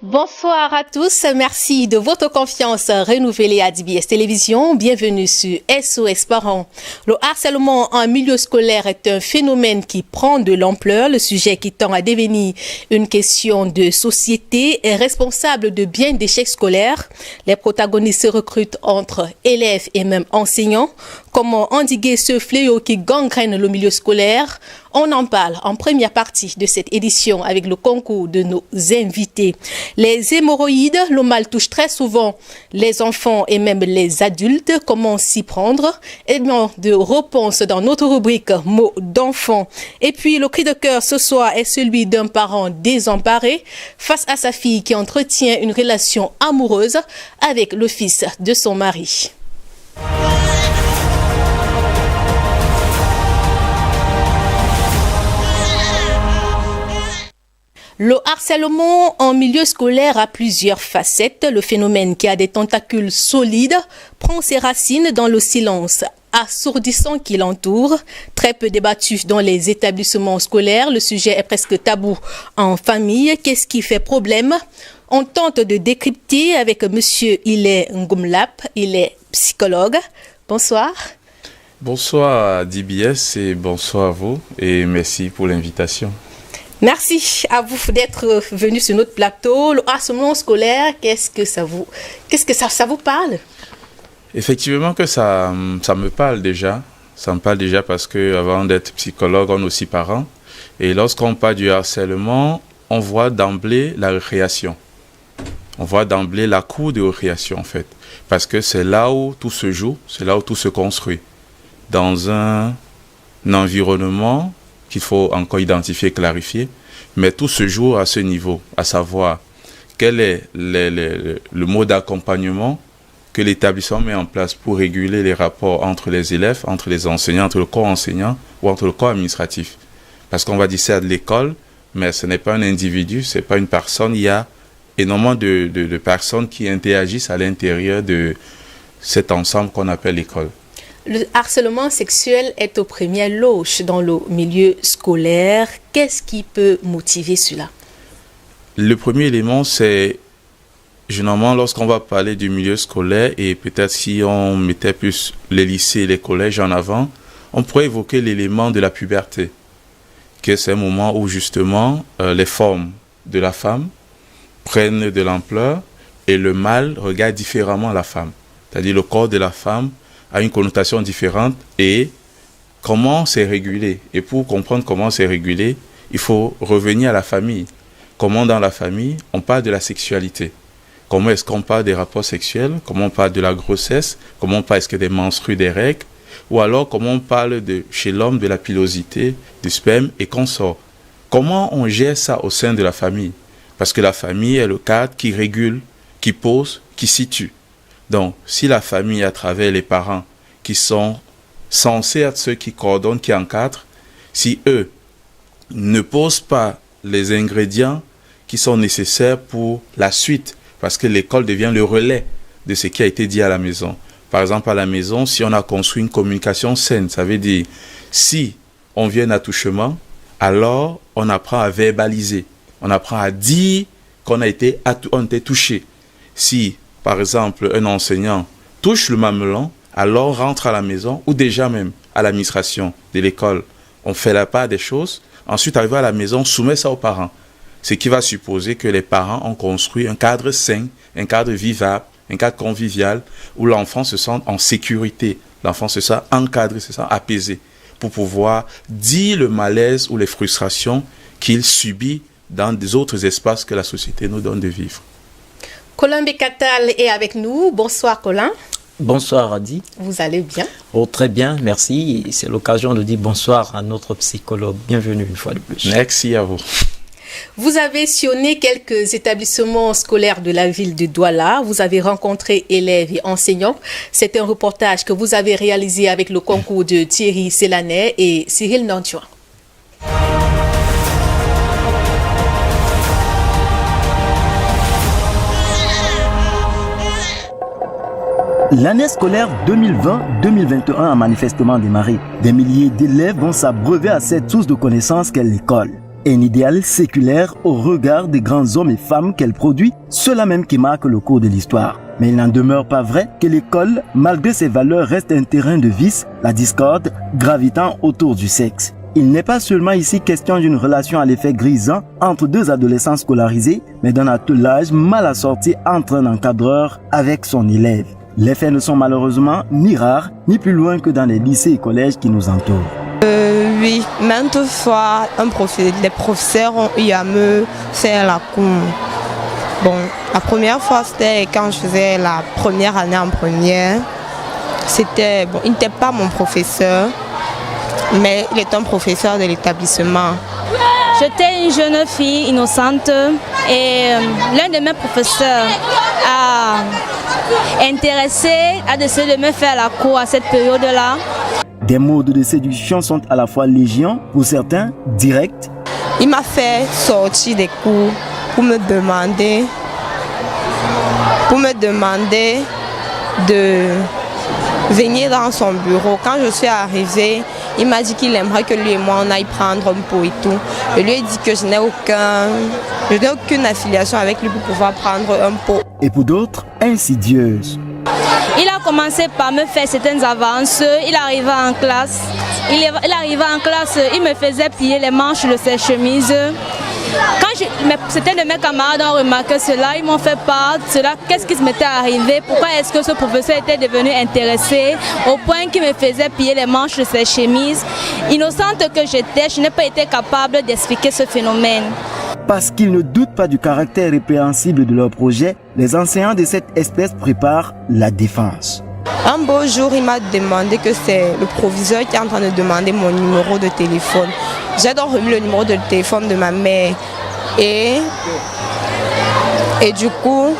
Bonsoir à tous, merci de votre confiance renouvelée à DBS Télévision. Bienvenue sur SOS Parents. Le harcèlement en milieu scolaire est un phénomène qui prend de l'ampleur. Le sujet qui tend à devenir une question de société est responsable de bien d'échecs scolaires. Les protagonistes se recrutent entre élèves et même enseignants. Comment endiguer ce fléau qui gangrène le milieu scolaire? On en parle en première partie de cette édition avec le concours de nos invités. Les hémorroïdes, le mal touche très souvent les enfants et même les adultes. Comment s'y prendre? Élément de réponse dans notre rubrique mots d'enfants. Et puis le cri de cœur ce soir est celui d'un parent désemparé face à sa fille qui entretient une relation amoureuse avec le fils de son mari. Le harcèlement en milieu scolaire a plusieurs facettes. Le phénomène qui a des tentacules solides prend ses racines dans le silence assourdissant qui l'entoure. Très peu débattu dans les établissements scolaires. Le sujet est presque tabou en famille. Qu'est-ce qui fait problème? On tente de décrypter avec monsieur Ile Ngumlap. Il est psychologue. Bonsoir. Bonsoir à DBS et bonsoir à vous et merci pour l'invitation. Merci à vous d'être venu sur notre plateau. Le harcèlement scolaire, qu'est-ce que ça vous parle? Effectivement que ça me parle déjà. Ça me parle déjà parce que avant d'être psychologue, on est aussi parent. Et lorsqu'on parle du harcèlement, on voit d'emblée la récréation. On voit d'emblée la cour de récréation en fait. Parce que c'est là où tout se joue, c'est là où tout se construit. Dans un environnement qu'il faut encore identifier, clarifier, mais tout se joue à ce niveau, à savoir quel est le mode d'accompagnement que l'établissement met en place pour réguler les rapports entre les élèves, entre les enseignants, entre le corps enseignant ou entre le corps administratif. Parce qu'on va dire c'est de l'école, mais ce n'est pas un individu, ce n'est pas une personne, il y a énormément de personnes qui interagissent à l'intérieur de cet ensemble qu'on appelle l'école. Le harcèlement sexuel est aux premières loges dans le milieu scolaire. Qu'est-ce qui peut motiver cela? Le premier élément, c'est généralement lorsqu'on va parler du milieu scolaire et peut-être si on mettait plus les lycées et les collèges en avant, on pourrait évoquer l'élément de la puberté, que c'est un moment où justement les formes de la femme prennent de l'ampleur et le mâle regarde différemment la femme. C'est-à-dire le corps de la femme a une connotation différente et comment c'est régulé. Et pour comprendre comment c'est régulé, il faut revenir à la famille. Comment dans la famille, on parle de la sexualité. Comment est-ce qu'on parle des rapports sexuels? Comment on parle de la grossesse? Comment on parle est-ce que des menstrues, des règles? Ou alors comment on parle chez l'homme de la pilosité, du sperme et consorts? Comment on gère ça au sein de la famille? Parce que la famille est le cadre qui régule, qui pose, qui situe. Donc, si la famille, à travers les parents, qui sont censés être ceux qui coordonnent, qui encadrent, si eux ne posent pas les ingrédients qui sont nécessaires pour la suite, parce que l'école devient le relais de ce qui a été dit à la maison. Par exemple, à la maison, si on a construit une communication saine, ça veut dire, si on vient à attouchement, alors on apprend à verbaliser, on apprend à dire qu'on a été touché. Si par exemple, un enseignant touche le mamelon, alors rentre à la maison ou déjà même à l'administration de l'école. On fait la part des choses. Ensuite, arrivé à la maison, on soumet ça aux parents. Ce qui va supposer que les parents ont construit un cadre sain, un cadre vivable, un cadre convivial où l'enfant se sent en sécurité. L'enfant se sent encadré, se sent apaisé pour pouvoir dire le malaise ou les frustrations qu'il subit dans des autres espaces que la société nous donne de vivre. Colin Bekatal est avec nous. Bonsoir Colin. Bonsoir Adi. Vous allez bien? Oh, très bien, merci. C'est l'occasion de dire bonsoir à notre psychologue. Bienvenue une fois de plus. Merci à vous. Vous avez sillonné quelques établissements scolaires de la ville de Douala. Vous avez rencontré élèves et enseignants. C'est un reportage que vous avez réalisé avec le concours de Thierry Célanet et Cyril Nantua. L'année scolaire 2020-2021 a manifestement démarré. Des milliers d'élèves vont s'abreuver à cette source de connaissances qu'est l'école. Un idéal séculaire au regard des grands hommes et femmes qu'elle produit, ceux-là même qui marquent le cours de l'histoire. Mais il n'en demeure pas vrai que l'école, malgré ses valeurs, reste un terrain de vice, la discorde gravitant autour du sexe. Il n'est pas seulement ici question d'une relation à l'effet grisant entre deux adolescents scolarisés, mais d'un attelage mal assorti entre un encadreur avec son élève. Les faits ne sont malheureusement ni rares, ni plus loin que dans les lycées et collèges qui nous entourent. Oui, maintes fois, les professeurs ont eu à me faire la cour. Bon, la première fois, c'était quand je faisais la première année en première. Il n'était pas mon professeur, mais il est un professeur de l'établissement. J'étais une jeune fille innocente et l'un de mes professeurs a décidé de me faire la cour à cette période-là. Des modes de séduction sont à la fois légion, pour certains, directs. Il m'a fait sortir des cours pour me demander de venir dans son bureau. Quand je suis arrivée, il m'a dit qu'il aimerait que lui et moi on aille prendre un pot et tout. Je lui ai dit que je n'ai aucune affiliation avec lui pour pouvoir prendre un pot. Et pour d'autres, insidieuses. Il a commencé par me faire certaines avances. Il arrivait en classe. Il me faisait plier les manches de ses chemises. Certains de mes camarades ont remarqué cela, ils m'ont fait part de cela. Qu'est-ce qui m'était arrivé? Pourquoi est-ce que ce professeur était devenu intéressé au point qu'il me faisait plier les manches de ses chemises? Innocente que j'étais, je n'ai pas été capable d'expliquer ce phénomène. Parce qu'ils ne doutent pas du caractère répréhensible de leur projet, les enseignants de cette espèce préparent la défense. Un beau jour, il m'a demandé que c'est le proviseur qui est en train de demander mon numéro de téléphone. J'ai donc remis le numéro de téléphone de ma mère. Et du coup,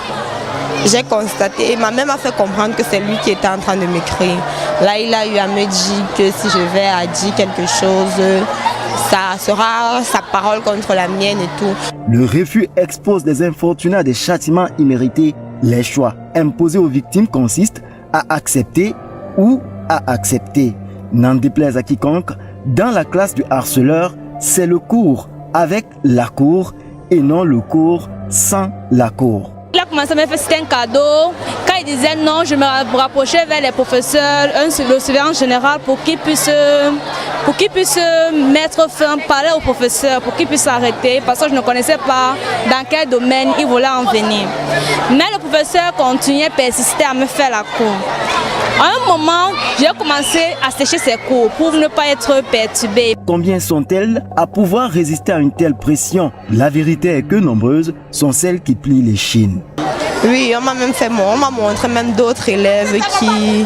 j'ai constaté, ma mère m'a fait comprendre que c'est lui qui était en train de m'écrire. Là, il a eu à me dire que si je vais à dire quelque chose, ça sera sa parole contre la mienne et tout. Le refus expose les infortunés à des châtiments immérités. Les choix imposés aux victimes consistent à accepter ou à accepter. N'en déplaise à quiconque, dans la classe du harceleur, c'est le cours avec la cour et non le cours sans la cour. Il a commencé à me faire, c'était un cadeau. Quand il disait non, je me rapprochais vers les professeurs, le surveillant général pour qu'il puisse mettre fin, parler au professeur, pour qu'il puisse arrêter, parce que je ne connaissais pas dans quel domaine il voulait en venir. Mais le professeur continuait, persistait à me faire la cour. À un moment, j'ai commencé à sécher ses cours pour ne pas être perturbée. Combien sont-elles à pouvoir résister à une telle pression? La vérité est que nombreuses sont celles qui plient les chines. Oui, on m'a montré même d'autres élèves qui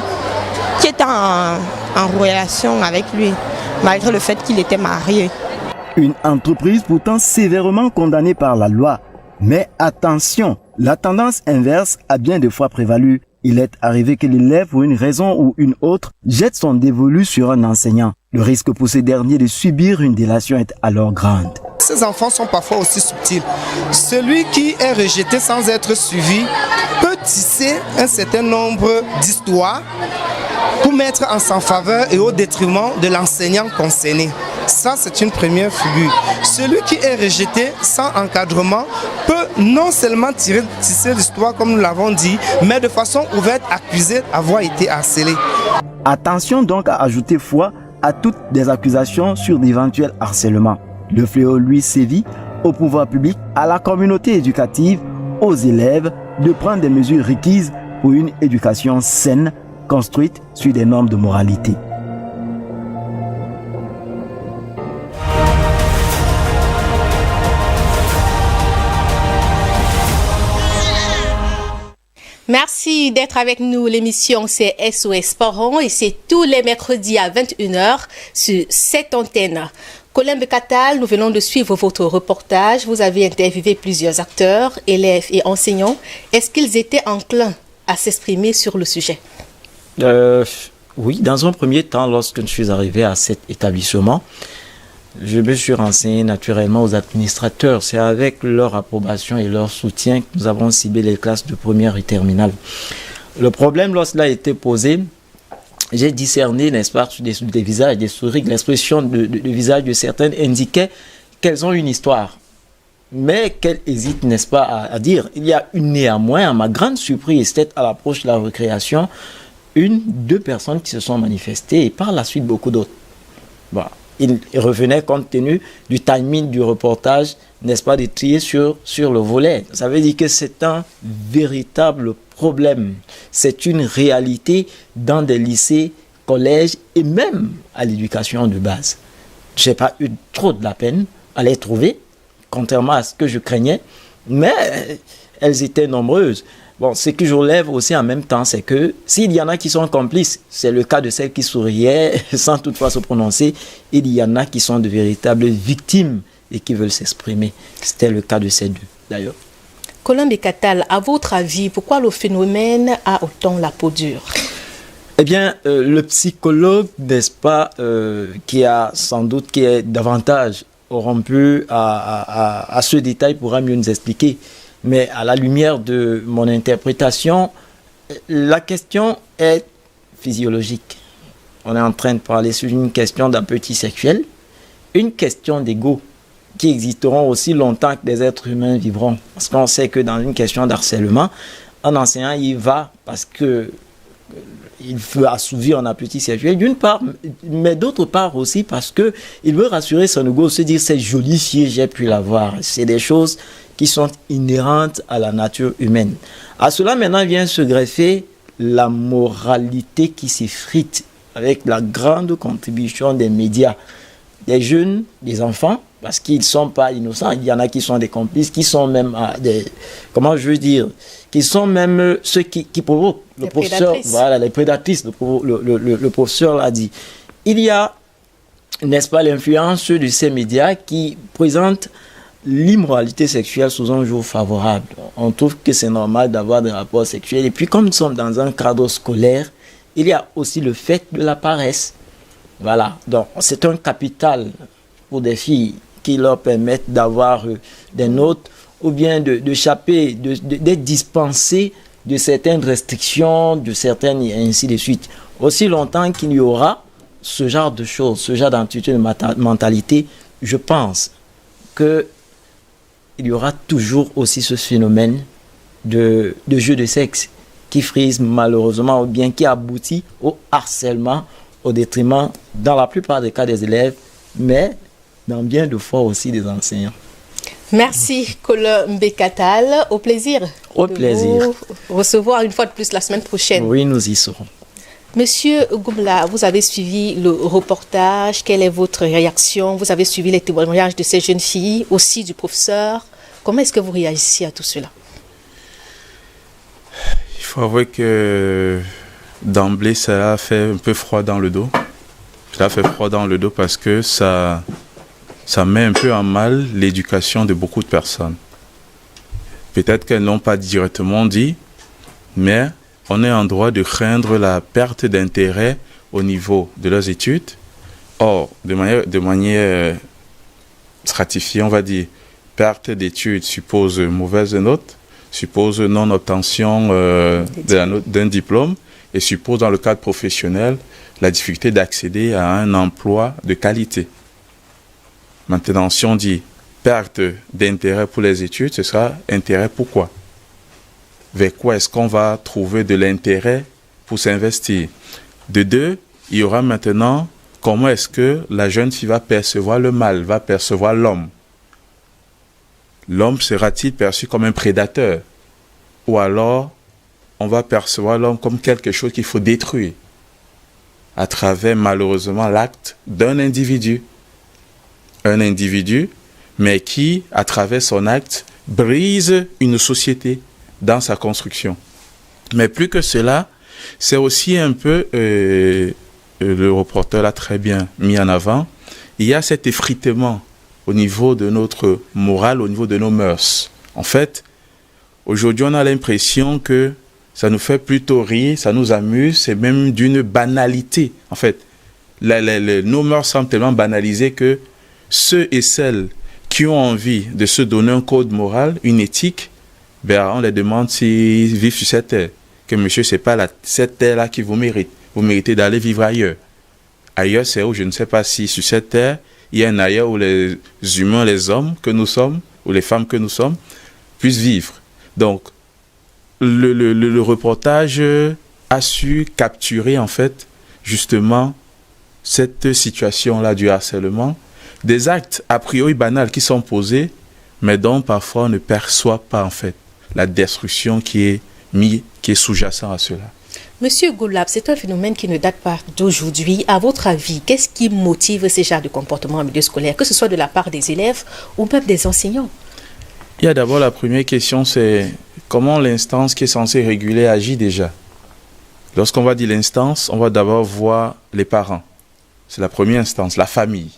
étaient en relation avec lui, malgré le fait qu'il était marié. Une entreprise pourtant sévèrement condamnée par la loi. Mais attention, la tendance inverse a bien des fois prévalu. Il est arrivé que l'élève, pour une raison ou une autre, jette son dévolu sur un enseignant. Le risque pour ces derniers de subir une délation est alors grande. Ces enfants sont parfois aussi subtils. Celui qui est rejeté sans être suivi peut tisser un certain nombre d'histoires pour mettre en sa faveur et au détriment de l'enseignant concerné. Ça, c'est une première figure. Celui qui est rejeté sans encadrement peut non seulement tisser l'histoire comme nous l'avons dit, mais de façon ouverte accuser d'avoir été harcelé. Attention donc à ajouter foi à toutes des accusations sur d'éventuels harcèlements. Le fléau, lui, sévit au pouvoir public, à la communauté éducative, aux élèves, de prendre des mesures requises pour une éducation saine, construite sur des normes de moralité. Merci d'être avec nous. L'émission, c'est SOS Parents et c'est tous les mercredis à 21h sur cette antenne. Colin Becatal, nous venons de suivre votre reportage. Vous avez interviewé plusieurs acteurs, élèves et enseignants. Est-ce qu'ils étaient enclins à s'exprimer sur le sujet? Oui, dans un premier temps, lorsque je suis arrivé à cet établissement, je me suis renseigné naturellement aux administrateurs. C'est avec leur approbation et leur soutien que nous avons ciblé les classes de première et terminale. Le problème, lorsqu'il a été posé, j'ai discerné, n'est-ce pas, sur des visages, des sourires, l'expression de visage de certains indiquait qu'elles ont une histoire, mais qu'elles hésitent, n'est-ce pas, à dire. Il y a néanmoins, à ma grande surprise, peut-être à l'approche de la récréation, 2 personnes qui se sont manifestées et par la suite beaucoup d'autres. Voilà. Ils revenaient compte tenu du timing du reportage, n'est-ce pas, de trier sur le volet. Ça veut dire que c'est un véritable problème. C'est une réalité dans des lycées, collèges et même à l'éducation de base. Je n'ai pas eu trop de la peine à les trouver, contrairement à ce que je craignais, mais elles étaient nombreuses. Bon, ce que je relève aussi en même temps, c'est que s'il y en a qui sont complices, c'est le cas de celle qui souriait sans toutefois se prononcer, il y en a qui sont de véritables victimes et qui veulent s'exprimer. C'était le cas de ces 2, d'ailleurs. Colin Bekatal, à votre avis, pourquoi le phénomène a autant la peau dure? Eh bien, le psychologue, n'est-ce pas, qui est davantage rompu à ce détail, pourra mieux nous expliquer. Mais à la lumière de mon interprétation, la question est physiologique. On est en train de parler sur une question d'appétit sexuel, une question d'ego, qui existeront aussi longtemps que des êtres humains vivront. Parce qu'on sait que dans une question d'harcèlement, un enseignant, il va parce que il veut assouvir un appétit sexuel d'une part, mais d'autre part aussi parce que il veut rassurer son ego, se dire c'est joli si j'ai pu l'avoir. C'est des choses qui sont inhérentes à la nature humaine. À cela maintenant vient se greffer la moralité qui s'effrite avec la grande contribution des médias, des jeunes, des enfants, parce qu'ils ne sont pas innocents. Il y en a qui sont des complices, qui sont même qui sont même ceux qui provoquent. Le professeur, voilà, les prédatrices, le professeur l'a dit. Il y a, n'est-ce pas, l'influence de ces médias qui présentent l'immoralité sexuelle sous un jour favorable. On trouve que c'est normal d'avoir des rapports sexuels. Et puis, comme nous sommes dans un cadre scolaire, il y a aussi le fait de la paresse. Voilà. Donc, c'est un capital pour des filles qui leur permettent d'avoir des notes ou bien d'échapper, d'être dispensées de certaines restrictions, de certaines, et ainsi de suite. Aussi longtemps qu'il y aura ce genre de choses, ce genre d'attitude, de mentalité, je pense que il y aura toujours aussi ce phénomène de jeu de sexe qui frise malheureusement ou bien qui aboutit au harcèlement au détriment, dans la plupart des cas, des élèves, mais dans bien de fois aussi des enseignants. Merci Colin Bekatal. Au plaisir. Au plaisir. Vous recevoir une fois de plus la semaine prochaine. Oui, nous y serons. Monsieur Goumla, vous avez suivi le reportage. Quelle est votre réaction? Vous avez suivi les témoignages de ces jeunes filles, aussi du professeur. Comment est-ce que vous réagissez à tout cela? Il faut avouer que d'emblée, ça a fait un peu froid dans le dos. Ça a fait froid dans le dos parce que ça met un peu en mal l'éducation de beaucoup de personnes. Peut-être qu'elles n'ont pas directement dit, mais on est en droit de craindre la perte d'intérêt au niveau de leurs études. Or, de manière stratifiée, on va dire, perte d'études suppose mauvaise note, suppose non-obtention d'un diplôme et suppose, dans le cadre professionnel, la difficulté d'accéder à un emploi de qualité. Maintenant, si on dit perte d'intérêt pour les études, ce sera intérêt pourquoi? Vers quoi est-ce qu'on va trouver de l'intérêt pour s'investir? De deux, il y aura maintenant comment est-ce que la jeune fille va percevoir le mal, va percevoir l'homme. L'homme sera-t-il perçu comme un prédateur? Ou alors, on va percevoir l'homme comme quelque chose qu'il faut détruire à travers, malheureusement, l'acte d'un individu. Un individu, mais qui, à travers son acte, brise une société dans sa construction. Mais plus que cela, c'est aussi un peu, le reporter l'a très bien mis en avant, il y a cet effritement au niveau de notre morale, au niveau de nos mœurs. En fait, aujourd'hui, on a l'impression que ça nous fait plutôt rire, ça nous amuse, c'est même d'une banalité. En fait, nos mœurs semblent tellement banalisées que ceux et celles qui ont envie de se donner un code moral, une éthique, ben on les demande s'ils vivent sur cette terre. Que monsieur, c'est pas cette terre-là qui vous mérite. Vous méritez d'aller vivre ailleurs. Ailleurs, c'est où je ne sais pas si sur cette terre, il y ait un ailleurs où les humains, les hommes que nous sommes, ou les femmes que nous sommes, puissent vivre. Donc, le reportage a su capturer, en fait, justement, cette situation-là du harcèlement, des actes a priori banals qui sont posés, mais dont parfois on ne perçoit pas, en fait, la destruction qui est sous-jacente à cela. Monsieur Goulab, c'est un phénomène qui ne date pas d'aujourd'hui. À votre avis, qu'est-ce qui motive ces genres de comportements en milieu scolaire, que ce soit de la part des élèves ou même des enseignants? Il y a d'abord la première question, c'est comment l'instance qui est censée réguler agit déjà. Lorsqu'on va dire l'instance, on va d'abord voir les parents. C'est la première instance, la famille.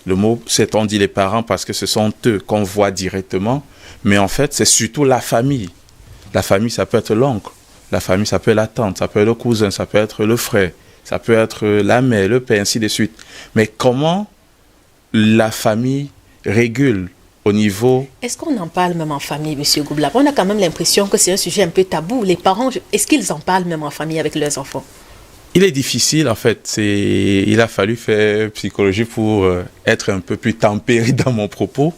Le mot, c'est on dit les parents parce que ce sont eux qu'on voit directement, mais en fait, c'est surtout la famille. La famille, ça peut être l'oncle. La famille, ça peut être la tante, ça peut être le cousin, ça peut être le frère, ça peut être la mère, le père, ainsi de suite. Mais comment la famille régule au niveau... Est-ce qu'on en parle même en famille, M. Goulab? On a quand même l'impression que c'est un sujet un peu tabou. Les parents, est-ce qu'ils en parlent même en famille avec leurs enfants? Il est difficile, en fait. Il a fallu faire psychologie pour être un peu plus tempéré dans mon propos.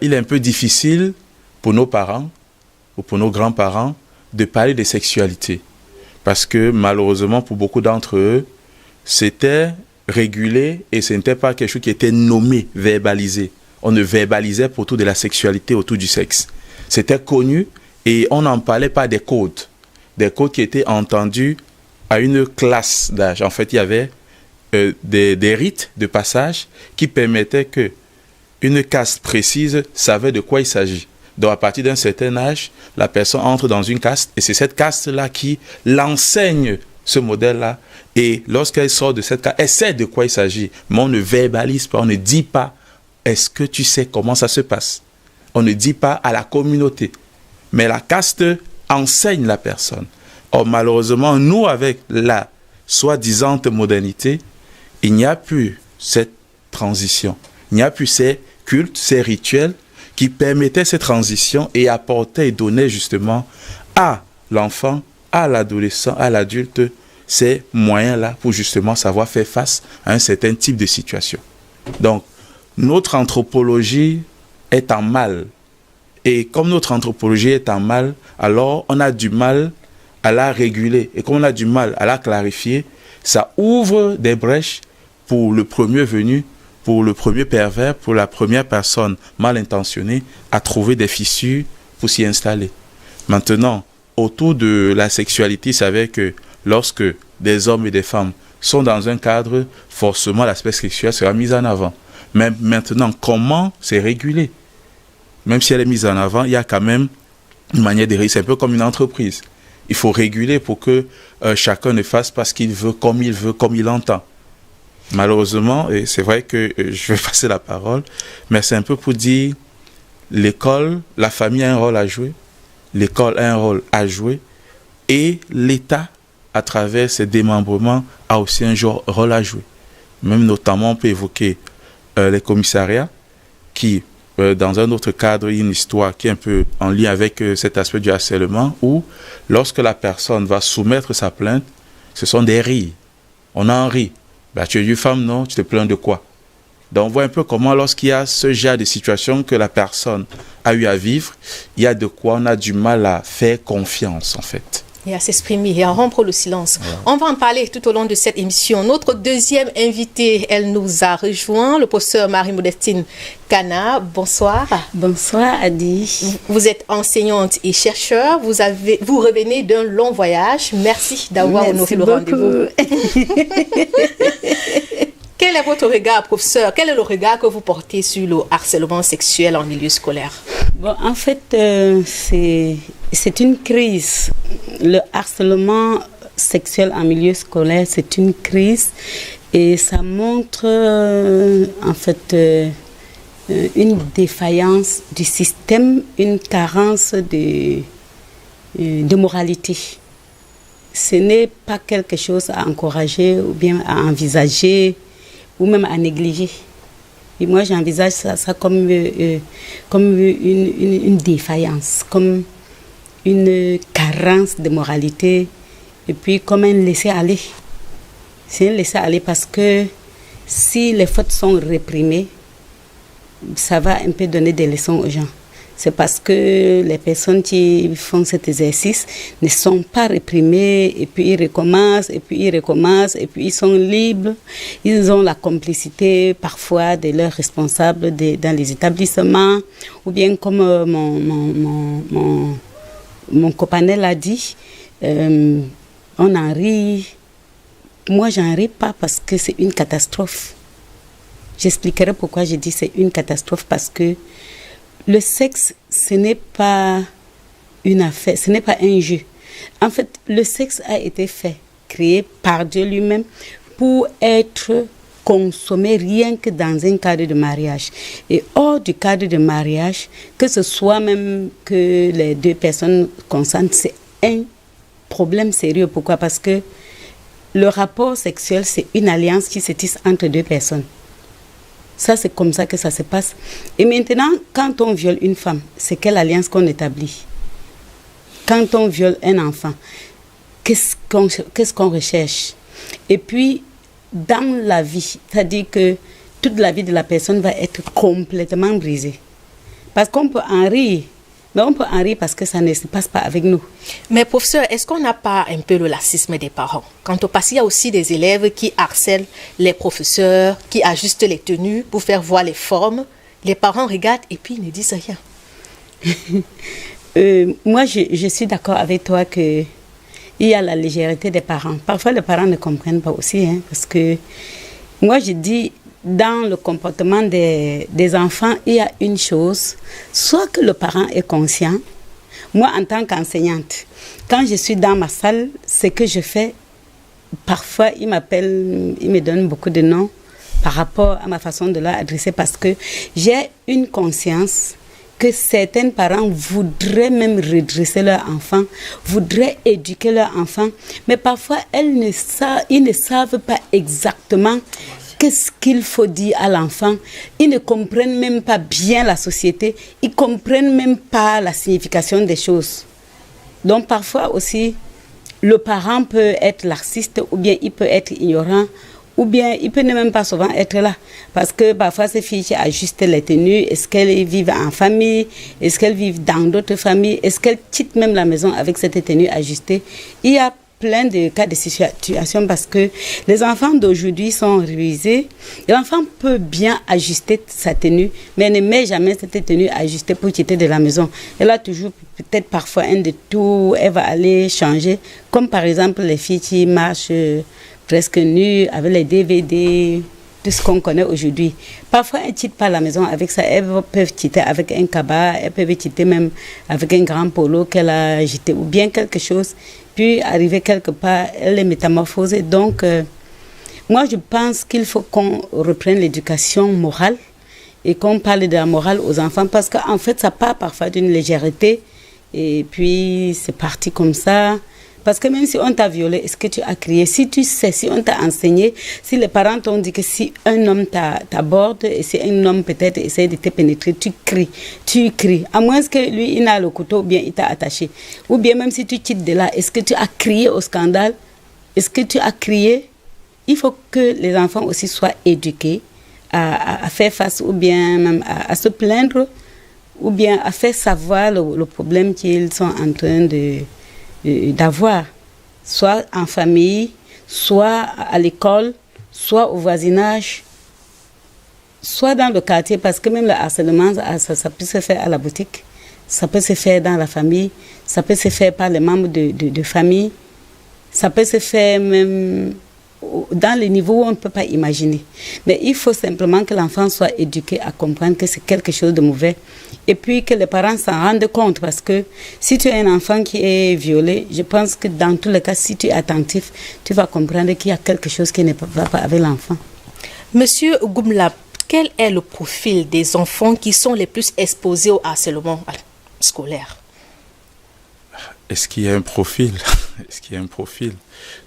Il est un peu difficile pour nos parents ou pour nos grands-parents de parler de sexualité. Parce que malheureusement, pour beaucoup d'entre eux, c'était régulé et ce n'était pas quelque chose qui était nommé, verbalisé. On ne verbalisait pas autour de la sexualité, autour du sexe. C'était connu et on n'en parlait pas des codes qui étaient entendus à une classe d'âge. En fait, il y avait des rites de passage qui permettaient que une caste précise savait de quoi il s'agit. Donc, à partir d'un certain âge, la personne entre dans une caste et c'est cette caste-là qui l'enseigne ce modèle-là. Et lorsqu'elle sort de cette caste, elle sait de quoi il s'agit. Mais on ne verbalise pas, on ne dit pas « Est-ce que tu sais comment ça se passe ?» On ne dit pas à la communauté. Mais la caste enseigne la personne. Or, malheureusement, nous, avec la soi-disant modernité, il n'y a plus cette transition. Il n'y a plus ces cultes, ces rituels qui permettaient cette transition et apportaient et donnaient justement à l'enfant, à l'adolescent, à l'adulte, ces moyens-là pour justement savoir faire face à un certain type de situation. Donc, notre anthropologie est en mal. Et comme notre anthropologie est en mal, alors on a du mal à la réguler. Et comme on a du mal à la clarifier, ça ouvre des brèches pour le premier venu, pour le premier pervers, pour la première personne mal intentionnée, à trouver des fissures pour s'y installer. Maintenant, autour de la sexualité, c'est vrai que lorsque des hommes et des femmes sont dans un cadre, forcément l'aspect sexuel sera mis en avant. Mais maintenant, comment c'est régulé? Même si elle est mise en avant, il y a quand même une manière de réguler. C'est un peu comme une entreprise. Il faut réguler pour que chacun ne fasse pas ce qu'il veut, comme il entend. Malheureusement, et c'est vrai que je vais passer la parole, mais c'est un peu pour dire l'école, la famille a un rôle à jouer, l'école a un rôle à jouer, et l'État, à travers ses démembrements, a aussi un rôle à jouer. Même notamment, on peut évoquer les commissariats qui, dans un autre cadre, une histoire qui est un peu en lien avec cet aspect du harcèlement, où lorsque la personne va soumettre sa plainte, ce sont des rires. On en rit. Bah, tu es une femme, non? Tu te plains de quoi? Donc, on voit un peu comment, lorsqu'il y a ce genre de situation que la personne a eu à vivre, il y a de quoi on a du mal à faire confiance, en fait. Et à s'exprimer et à rompre le silence. Voilà. On va en parler tout au long de cette émission. Notre deuxième invitée, elle nous a rejoint, le professeur Marie-Modestine Kana. Bonsoir. Bonsoir, Adi. Vous êtes enseignante et chercheur. Vous revenez d'un long voyage. Merci d'avoir honoré le rendez-vous. Quel est votre regard, professeur? Quel est le regard que vous portez sur le harcèlement sexuel en milieu scolaire? Bon, en fait, c'est une crise. Le harcèlement sexuel en milieu scolaire, c'est une crise et ça montre en fait une défaillance du système, une carence de moralité. Ce n'est pas quelque chose à encourager ou bien à envisager ou même à négliger. Et moi, j'envisage ça comme une défaillance, comme une carence de moralité et puis comme un laisser-aller. C'est un laisser-aller parce que si les fautes sont réprimées, ça va un peu donner des leçons aux gens. C'est parce que les personnes qui font cet exercice ne sont pas réprimées et puis ils recommencent, et puis ils recommencent, et puis ils sont libres. Ils ont la complicité parfois de leurs responsables dans les établissements, ou bien comme mon copain l'a dit, on en rit. Moi, j'en ris pas parce que c'est une catastrophe. J'expliquerai pourquoi je dis c'est une catastrophe, parce que le sexe, ce n'est pas une affaire, ce n'est pas un jeu. En fait, le sexe a été fait, créé par Dieu lui-même pour être consommé rien que dans un cadre de mariage. Et hors du cadre de mariage, que ce soit même que les deux personnes consentent, c'est un problème sérieux. Pourquoi? Parce que le rapport sexuel, c'est une alliance qui se tisse entre deux personnes. Ça, c'est comme ça que ça se passe. Et maintenant, quand on viole une femme, c'est quelle alliance qu'on établit? Quand on viole un enfant, qu'est-ce qu'on recherche? Et puis, dans la vie, c'est-à-dire que toute la vie de la personne va être complètement brisée. Parce qu'on peut en rire, mais on peut en rire parce que ça ne se passe pas avec nous. Mais professeur, est-ce qu'on n'a pas un peu le laxisme des parents? Parce qu'il y a aussi des élèves qui harcèlent les professeurs, qui ajustent les tenues pour faire voir les formes. Les parents regardent et puis ils ne disent rien. Moi, je suis d'accord avec toi qu'il y a la légèreté des parents. Parfois, les parents ne comprennent pas aussi, parce que moi, je dis, dans le comportement des enfants, il y a une chose, soit que le parent est conscient. Moi, en tant qu'enseignante, quand je suis dans ma salle, ce que je fais, parfois, ils m'appellent, ils me donnent beaucoup de noms par rapport à ma façon de leur adresser, parce que j'ai une conscience que certains parents voudraient même redresser leur enfant, voudraient éduquer leur enfant, mais parfois, ils ne savent pas exactement qu'est-ce qu'il faut dire à l'enfant. Ils ne comprennent même pas bien la société. Ils ne comprennent même pas la signification des choses. Donc parfois aussi, le parent peut être laxiste, ou bien il peut être ignorant, ou bien il peut ne même pas souvent être là. Parce que parfois ces filles qui ajustent les tenues, est-ce qu'elles vivent en famille? Est-ce qu'elles vivent dans d'autres familles? Est-ce qu'elles quittent même la maison avec cette tenue ajustée? Il y a plein de cas de situations parce que les enfants d'aujourd'hui sont rusés. L'enfant peut bien ajuster sa tenue, mais elle ne met jamais cette tenue ajustée pour quitter de la maison. Elle a toujours peut-être parfois un détour, elle va aller changer. Comme par exemple les filles qui marchent presque nues avec les DVD, tout ce qu'on connaît aujourd'hui. Parfois, elles ne quittent pas la maison avec ça. Elles peuvent quitter avec un cabas, elles peuvent quitter même avec un grand polo qu'elle a jeté, ou bien quelque chose. Puis, arriver quelque part, elle est métamorphosée. Donc, moi, je pense qu'il faut qu'on reprenne l'éducation morale et qu'on parle de la morale aux enfants, parce qu'en fait, ça part parfois d'une légèreté. Et puis, c'est parti comme ça. Parce que même si on t'a violé, est-ce que tu as crié? Si tu sais, si on t'a enseigné, si les parents t'ont dit que si un homme t'aborde, et si un homme peut-être essaie de te pénétrer, tu cries. À moins que lui, il a le couteau, ou bien il t'a attaché. Ou bien même si tu quittes de là, est-ce que tu as crié au scandale? Est-ce que tu as crié? Il faut que les enfants aussi soient éduqués à faire face, ou bien même à se plaindre, ou bien à faire savoir le problème qu'ils sont en train d'avoir, soit en famille, soit à l'école, soit au voisinage, soit dans le quartier, parce que même le harcèlement, ça peut se faire à la boutique, ça peut se faire dans la famille, ça peut se faire par les membres de famille, ça peut se faire même dans les niveaux où on ne peut pas imaginer. Mais il faut simplement que l'enfant soit éduqué à comprendre que c'est quelque chose de mauvais. Et puis que les parents s'en rendent compte, parce que si tu as un enfant qui est violé, je pense que dans tous les cas, si tu es attentif, tu vas comprendre qu'il y a quelque chose qui ne va pas avec l'enfant. Monsieur Goumla, quel est le profil des enfants qui sont les plus exposés au harcèlement scolaire? Est-ce qu'il y a un profil? Est-ce qu'il y a un profil?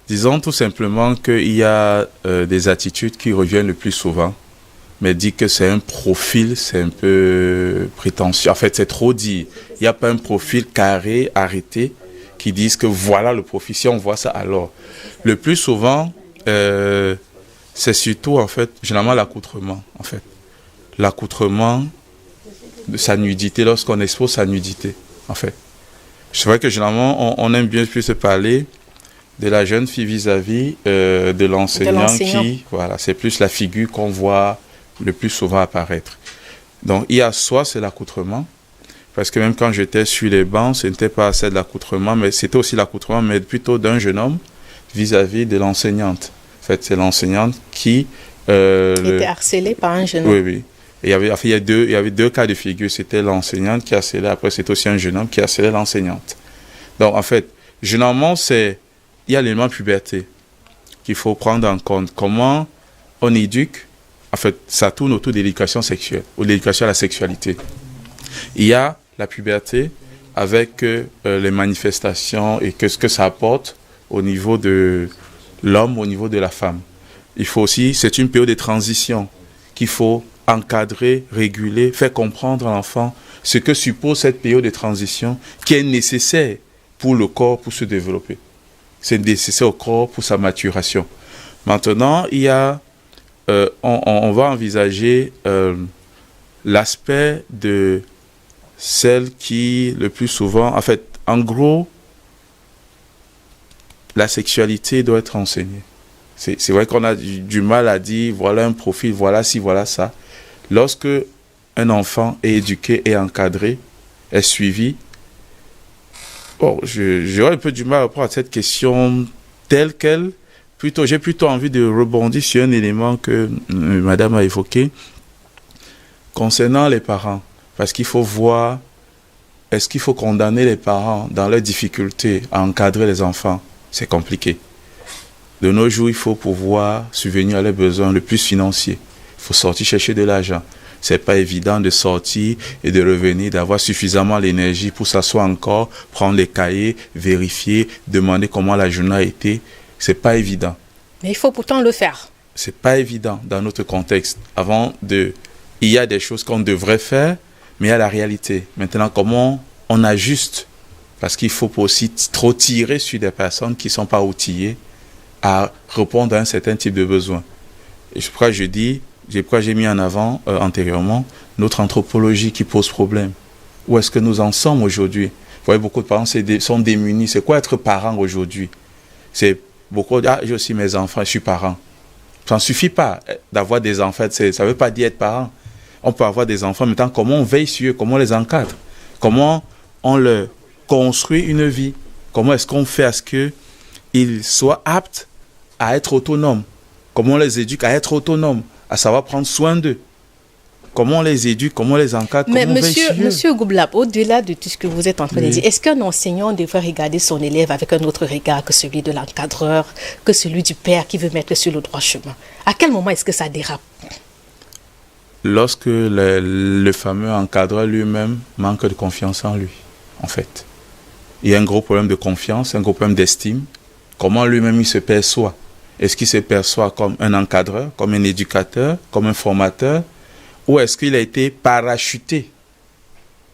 Disons tout simplement qu'il y a des attitudes qui reviennent le plus souvent. Mais dire que c'est un profil, c'est un peu prétentieux. En fait, c'est trop dit. Il n'y a pas un profil carré, arrêté, qui disent que voilà le profil. Si on voit ça, alors. Le plus souvent, c'est surtout, en fait, généralement l'accoutrement, en fait. L'accoutrement de sa nudité, lorsqu'on expose sa nudité, en fait. C'est vrai que généralement, on aime bien plus se parler de la jeune fille vis-à-vis de l'enseignant qui, voilà, c'est plus la figure qu'on voit le plus souvent apparaître. Donc, il y a soit c'est l'accoutrement, parce que même quand j'étais sur les bancs, ce n'était pas assez de l'accoutrement, mais c'était aussi l'accoutrement, mais plutôt d'un jeune homme vis-à-vis de l'enseignante. En fait, c'est l'enseignante qui était harcelée par un jeune homme. Oui, oui. Et il y avait deux cas de figure. C'était l'enseignante qui harcelait, après c'était aussi un jeune homme qui harcelait l'enseignante. Donc, en fait, généralement, il y a l'élément puberté qu'il faut prendre en compte. Comment on éduque, en fait, ça tourne autour de l'éducation sexuelle, ou de l'éducation à la sexualité. Il y a la puberté avec les manifestations et ce que ça apporte au niveau de l'homme, au niveau de la femme. Il faut aussi, c'est une période de transition qu'il faut encadrer, réguler, faire comprendre à l'enfant ce que suppose cette période de transition qui est nécessaire pour le corps pour se développer. C'est nécessaire au corps pour sa maturation. Maintenant, il y a, on va envisager l'aspect de celle qui, le plus souvent, en fait, en gros, la sexualité doit être enseignée. C'est vrai qu'on a du mal à dire, voilà un profil, voilà ci, voilà ça. Lorsque un enfant est éduqué et encadré, est suivi, bon, j'aurais un peu du mal à répondre à cette question telle qu'elle. J'ai plutôt envie de rebondir sur un élément que madame a évoqué concernant les parents. Parce qu'il faut voir, est-ce qu'il faut condamner les parents dans leurs difficultés à encadrer les enfants? C'est compliqué. De nos jours, il faut pouvoir subvenir à leurs besoins le plus financiers. Il faut sortir chercher de l'argent. C'est pas évident de sortir et de revenir, d'avoir suffisamment l'énergie pour s'asseoir encore, prendre les cahiers, vérifier, demander comment la journée a été. C'est pas évident. Mais il faut pourtant le faire. C'est pas évident dans notre contexte. Il y a des choses qu'on devrait faire, mais il y a la réalité. Maintenant, comment on ajuste? Parce qu'il ne faut pas aussi trop tirer sur des personnes qui ne sont pas outillées à répondre à un certain type de besoin. Et c'est pourquoi j'ai mis en avant antérieurement notre anthropologie qui pose problème. Où est-ce que nous en sommes aujourd'hui? Vous voyez, beaucoup de parents sont démunis. C'est quoi être parent aujourd'hui? C'est beaucoup j'ai aussi mes enfants, je suis parent. Ça ne suffit pas d'avoir des enfants. Ça ne veut pas dire être parent. On peut avoir des enfants, mais comment on veille sur eux, comment on les encadre, comment on leur construit une vie, comment est-ce qu'on fait à ce qu'ils soient aptes à être autonomes, comment on les éduque à être autonomes, à savoir prendre soin d'eux, comment on les éduque, comment on les encadre, mais comment on veille sur eux. Monsieur Goublab, au-delà de tout ce que vous êtes en train de dire, est-ce qu'un enseignant devrait regarder son élève avec un autre regard que celui de l'encadreur, que celui du père qui veut mettre sur le droit chemin? À quel moment est-ce que ça dérape? Lorsque le fameux encadreur lui-même manque de confiance en lui, en fait. Il y a un gros problème de confiance, un gros problème d'estime. Comment lui-même il se perçoit? Est-ce qu'il se perçoit comme un encadreur, comme un éducateur, comme un formateur? Ou est-ce qu'il a été parachuté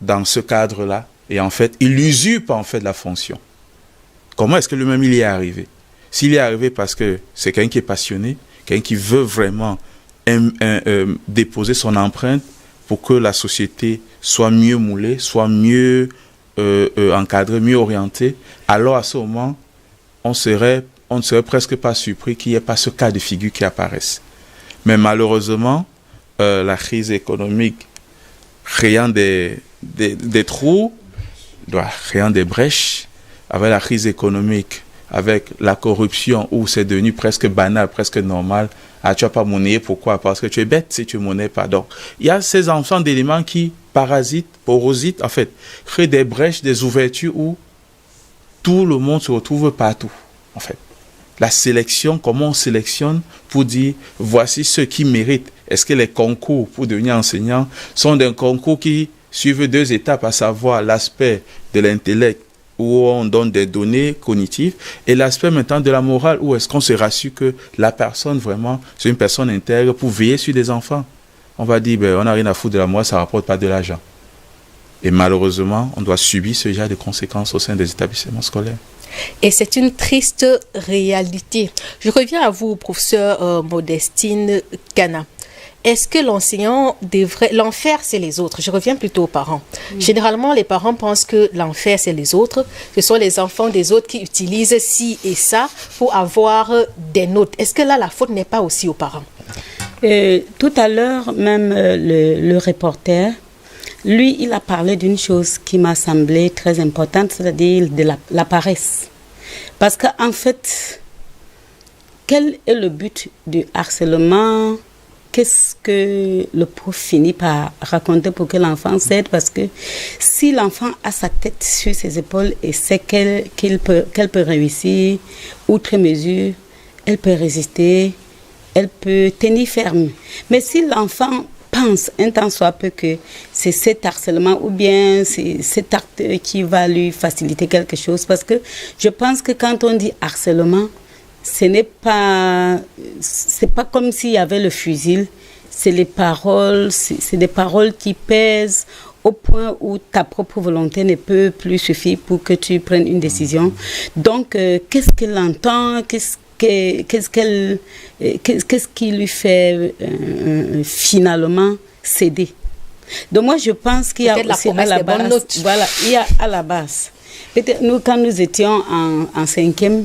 dans ce cadre-là? Et en fait, il usurpe en fait la fonction. Comment est-ce que lui-même il y est arrivé? S'il y est arrivé parce que c'est quelqu'un qui est passionné, quelqu'un qui veut vraiment déposer son empreinte pour que la société soit mieux moulée, soit mieux encadrée, mieux orientée, alors à ce moment, on ne serait presque pas surpris qu'il n'y ait pas ce cas de figure qui apparaisse. Mais malheureusement, la crise économique créant des trous, créant des brèches, avec la crise économique, avec la corruption où c'est devenu presque banal, presque normal. Ah, tu n'as pas monnaie, pourquoi? Parce que tu es bête si tu ne monnaies pas. Donc, il y a ces ensembles d'éléments qui porositent, en fait, créent des brèches, des ouvertures où tout le monde se retrouve partout, en fait. La sélection, comment on sélectionne pour dire, voici ceux qui méritent. Est-ce que les concours pour devenir enseignant sont des concours qui suivent deux étapes, à savoir l'aspect de l'intellect, où on donne des données cognitives, et l'aspect maintenant de la morale, où est-ce qu'on se rassure que la personne vraiment, c'est une personne intègre pour veiller sur des enfants. On va dire, on n'a rien à foutre de la morale, ça ne rapporte pas de l'argent. Et malheureusement, on doit subir ce genre de conséquences au sein des établissements scolaires. Et c'est une triste réalité. Je reviens à vous, professeur Modestine Kana. Est-ce que l'enseignant devrait... L'enfer, c'est les autres. Je reviens plutôt aux parents. Généralement, les parents pensent que l'enfer, c'est les autres. Ce sont les enfants des autres qui utilisent ci et ça pour avoir des notes. Est-ce que là, la faute n'est pas aussi aux parents? Tout à l'heure, même le reporter, lui, il a parlé d'une chose qui m'a semblé très importante, c'est-à-dire de la paresse. Parce qu'en fait, quel est le but du harcèlement? Qu'est-ce que le prof finit par raconter pour que l'enfant cède? Parce que si l'enfant a sa tête sur ses épaules et sait qu'elle peut réussir, outre mesure, elle peut résister, elle peut tenir ferme. Mais si l'enfant pense un tant soit peu que c'est cet harcèlement ou bien c'est cet acte qui va lui faciliter quelque chose, parce que je pense que quand on dit harcèlement, c'est pas comme s'il y avait le fusil, c'est les paroles, c'est des paroles qui pèsent au point où ta propre volonté ne peut plus suffire pour que tu prennes une décision. Donc, qu'est-ce qu'elle entend, qu'est-ce qui lui fait finalement céder? Donc moi je pense qu'il y a aussi à la base, voilà, il y a à la base. Peut-être nous quand nous étions en 5e,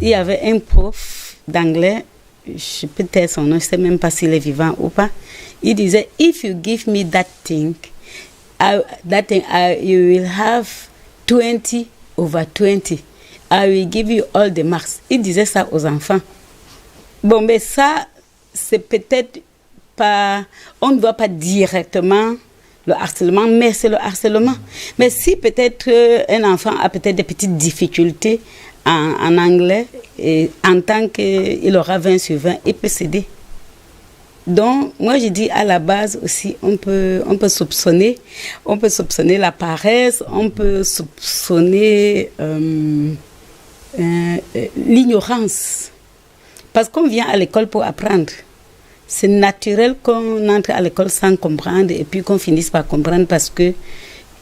il y avait un prof d'anglais, je peux dire son nom, je ne sais même pas s'il est vivant ou pas. Il disait, if you give me that thing, you will have 20/20. I will give you all the marks. Il disait ça aux enfants. Bon, mais ça, c'est peut-être pas... On ne voit pas directement le harcèlement, mais c'est le harcèlement. Mais si peut-être un enfant a peut-être des petites difficultés en anglais, et en tant qu'il aura 20/20, il peut céder. Donc, moi, je dis à la base aussi, on peut soupçonner la paresse, on peut soupçonner l'ignorance. Parce qu'on vient à l'école pour apprendre. C'est naturel qu'on entre à l'école sans comprendre et puis qu'on finisse par comprendre parce que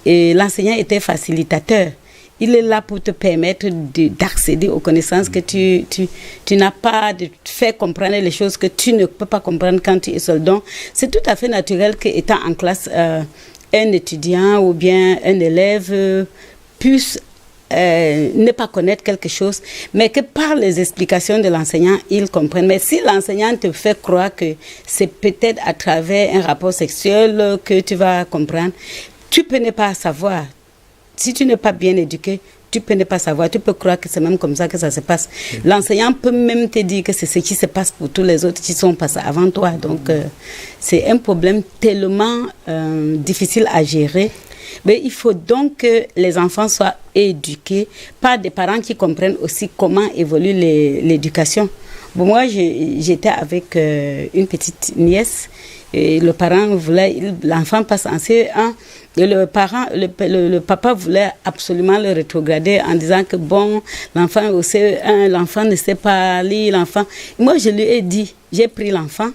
l'enseignant était facilitateur. Il est là pour te permettre d'accéder aux connaissances que tu n'as pas, de te faire comprendre les choses que tu ne peux pas comprendre quand tu es seul. Donc, c'est tout à fait naturel qu'étant en classe, un étudiant ou bien un élève puisse ne pas connaître quelque chose, mais que par les explications de l'enseignant, il comprenne. Mais si l'enseignant te fait croire que c'est peut-être à travers un rapport sexuel que tu vas comprendre, tu peux ne pas savoir. Si tu n'es pas bien éduqué, tu peux ne pas savoir. Tu peux croire que c'est même comme ça que ça se passe. L'enseignant peut même te dire que c'est ce qui se passe pour tous les autres qui sont passés avant toi. Donc, c'est un problème tellement difficile à gérer. Mais il faut donc que les enfants soient éduqués par des parents qui comprennent aussi comment évolue l'éducation. Bon, moi, j'étais avec une petite nièce et le parent voulait, l'enfant passe en CE1 et le papa voulait absolument le rétrograder en disant que bon, l'enfant au CE1, l'enfant ne sait pas lire, l'enfant. Moi, je lui ai dit, j'ai pris l'enfant,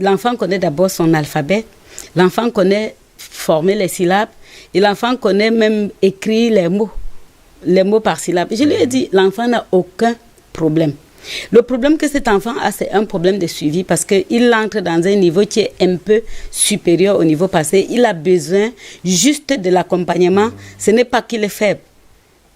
l'enfant connaît d'abord son alphabet, l'enfant connaît former les syllabes et l'enfant connaît même écrire les mots par syllabe. Je lui ai dit, l'enfant n'a aucun problème. Le problème que cet enfant a, c'est un problème de suivi parce qu'il entre dans un niveau qui est un peu supérieur au niveau passé. Il a besoin juste de l'accompagnement. Ce n'est pas qu'il est faible.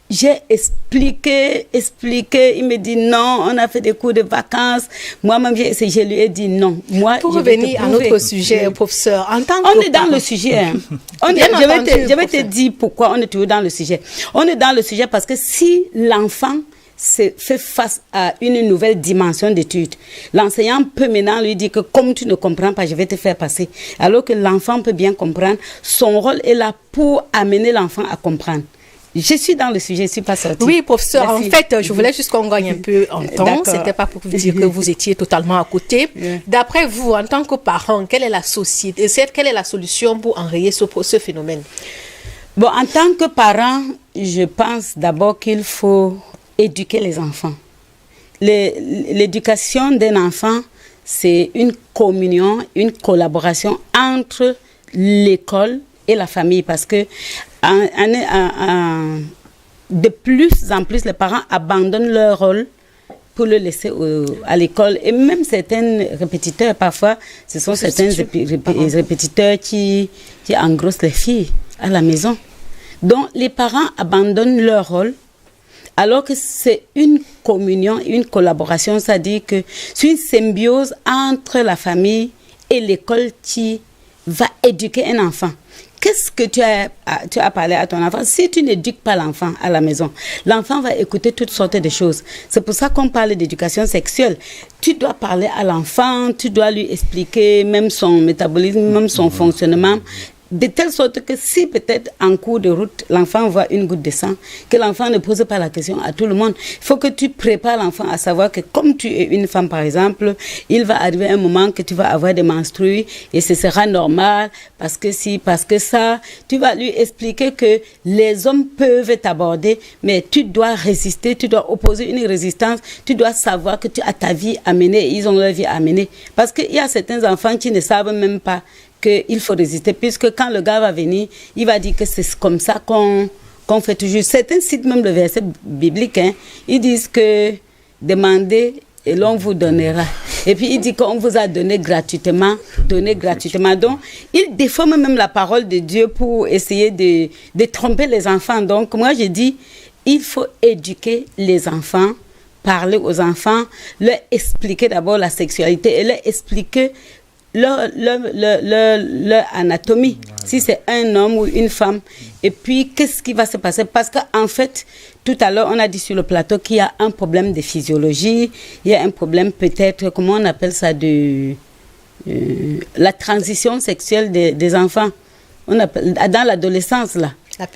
J'ai expliqué, il me dit non, on a fait des cours de vacances. Moi-même, je lui ai dit non. Moi, pour revenir à notre sujet, professeur, en tant que on est dans le sujet. Hein. Je vais te dire pourquoi on est toujours dans le sujet. On est dans le sujet parce que si l'enfant fait face à une nouvelle dimension d'étude, l'enseignant peut maintenant lui dire que comme tu ne comprends pas, je vais te faire passer. Alors que l'enfant peut bien comprendre, son rôle est là pour amener l'enfant à comprendre. Je suis dans le sujet, je ne suis pas sortie. Oui, professeur, merci. En fait, je voulais juste qu'on gagne un peu en temps. Ce n'était pas pour vous dire que vous étiez totalement à côté. D'après vous, en tant que parent, quelle est la solution pour enrayer ce phénomène? Bon, en tant que parent, je pense d'abord qu'il faut éduquer les enfants. L'éducation d'un enfant, c'est une communion, une collaboration entre l'école et la famille parce que de plus en plus, les parents abandonnent leur rôle pour le laisser à l'école. Et même certains répétiteurs, parfois, ce sont certains répétiteurs qui engrossent les filles à la maison. Donc, les parents abandonnent leur rôle, alors que c'est une communion, une collaboration, c'est-à-dire que c'est une symbiose entre la famille et l'école qui va éduquer un enfant. Qu'est-ce que tu as parlé à ton enfant? Si tu n'éduques pas l'enfant à la maison, l'enfant va écouter toutes sortes de choses. C'est pour ça qu'on parle d'éducation sexuelle. Tu dois parler à l'enfant, tu dois lui expliquer même son métabolisme, même son fonctionnement, de telle sorte que si peut-être en cours de route, l'enfant voit une goutte de sang, que l'enfant ne pose pas la question à tout le monde. Il faut que tu prépares l'enfant à savoir que comme tu es une femme, par exemple, il va arriver un moment que tu vas avoir des menstrues et ce sera normal parce que si, parce que ça. Tu vas lui expliquer que les hommes peuvent t'aborder, mais tu dois résister, tu dois opposer une résistance, tu dois savoir que tu as ta vie à mener et ils ont leur vie à mener. Parce qu'il y a certains enfants qui ne savent même pas qu'il faut résister, puisque quand le gars va venir, il va dire que c'est comme ça qu'on fait toujours. Certains citent même le verset biblique, ils disent que demandez et l'on vous donnera. Et puis il dit qu'on vous a donné gratuitement. Donc, il déforme même la parole de Dieu pour essayer de tromper les enfants. Donc, moi je dis, il faut éduquer les enfants, parler aux enfants, leur expliquer d'abord la sexualité et leur expliquer leur anatomie, si c'est un homme ou une femme. Et puis, qu'est-ce qui va se passer? Parce qu'en fait, tout à l'heure, on a dit sur le plateau qu'il y a un problème de physiologie, il y a un problème peut-être, comment on appelle ça, de la transition sexuelle des enfants. On appelle, dans l'adolescence, là. La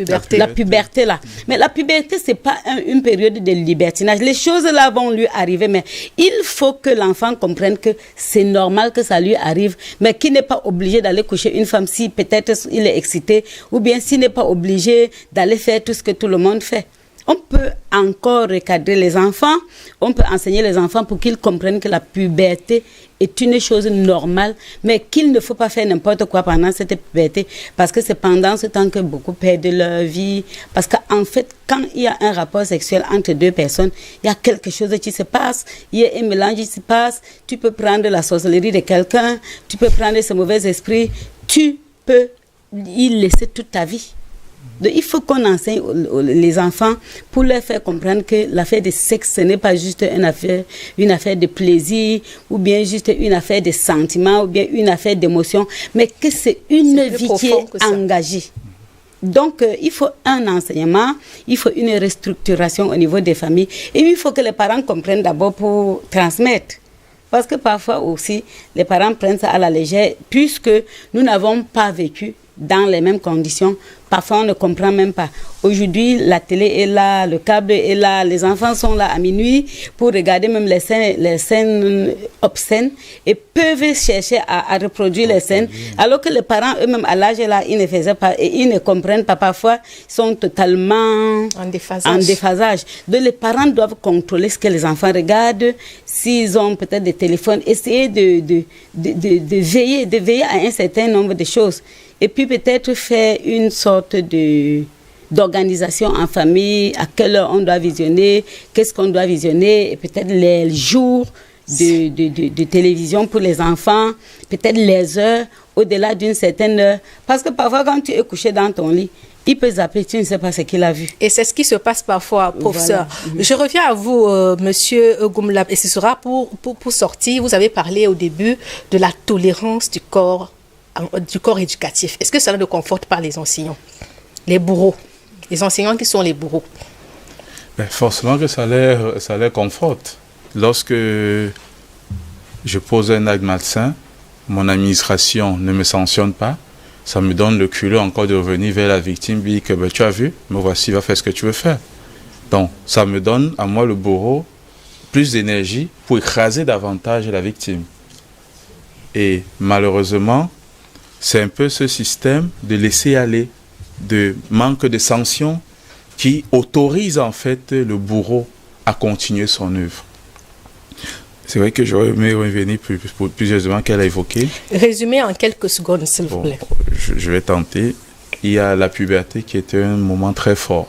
puberté, là. Mais la puberté, c'est pas une période de libertinage. Les choses là vont lui arriver, mais il faut que l'enfant comprenne que c'est normal que ça lui arrive, mais qu'il n'est pas obligé d'aller coucher une femme si peut-être il est excité, ou bien s'il n'est pas obligé d'aller faire tout ce que tout le monde fait. On peut encore recadrer les enfants, on peut enseigner les enfants pour qu'ils comprennent que la puberté est une chose normale, mais qu'il ne faut pas faire n'importe quoi pendant cette puberté, parce que c'est pendant ce temps que beaucoup perdent leur vie. Parce qu'en fait, quand il y a un rapport sexuel entre deux personnes, il y a quelque chose qui se passe, il y a un mélange qui se passe, tu peux prendre la sorcellerie de quelqu'un, tu peux prendre ce mauvais esprit, tu peux y laisser toute ta vie. Donc, il faut qu'on enseigne les enfants pour leur faire comprendre que l'affaire de sexe, ce n'est pas juste une affaire de plaisir, ou bien juste une affaire de sentiments, ou bien une affaire d'émotion, mais que c'est une vie qui est engagée. Donc, il faut un enseignement, il faut une restructuration au niveau des familles, et il faut que les parents comprennent d'abord pour transmettre. Parce que parfois aussi, les parents prennent ça à la légère, puisque nous n'avons pas vécu dans les mêmes conditions. Parfois, on ne comprend même pas. Aujourd'hui, la télé est là, le câble est là, les enfants sont là à minuit pour regarder même les scènes obscènes et peuvent chercher à reproduire les scènes, alors que les parents eux-mêmes à l'âge là, ils ne faisaient pas et ils ne comprennent pas. Parfois, ils sont totalement en déphasage. Donc, les parents doivent contrôler ce que les enfants regardent. S'ils ont peut-être des téléphones, essayer de veiller à un certain nombre de choses. Et puis peut-être faire une sorte d'organisation en famille, à quelle heure on doit visionner, qu'est-ce qu'on doit visionner, et peut-être les jours de télévision pour les enfants, peut-être les heures, au-delà d'une certaine heure. Parce que parfois, quand tu es couché dans ton lit, il peut zapper, tu ne sais pas ce qu'il a vu. Et c'est ce qui se passe parfois, professeur. Voilà. Je reviens à vous, monsieur Goumlab, et ce sera pour sortir. Vous avez parlé au début de la tolérance du corps éducatif. Est-ce que ça ne conforte pas les enseignants, les bourreaux, les enseignants qui sont les bourreaux? Forcément que ça les conforte. Lorsque je pose un acte malsain, mon administration ne me sanctionne pas, ça me donne le culot encore de revenir vers la victime, dire que tu as vu, me voici, va faire ce que tu veux faire. Donc, ça me donne à moi, le bourreau, plus d'énergie pour écraser davantage la victime. Et malheureusement, c'est un peu ce système de laisser aller, de manque de sanctions qui autorise en fait le bourreau à continuer son œuvre. C'est vrai que j'aurais aimé revenir pour plusieurs éléments qu'elle a évoqués. Résumez en quelques secondes, s'il vous plaît. Je vais tenter. Il y a la puberté qui était un moment très fort.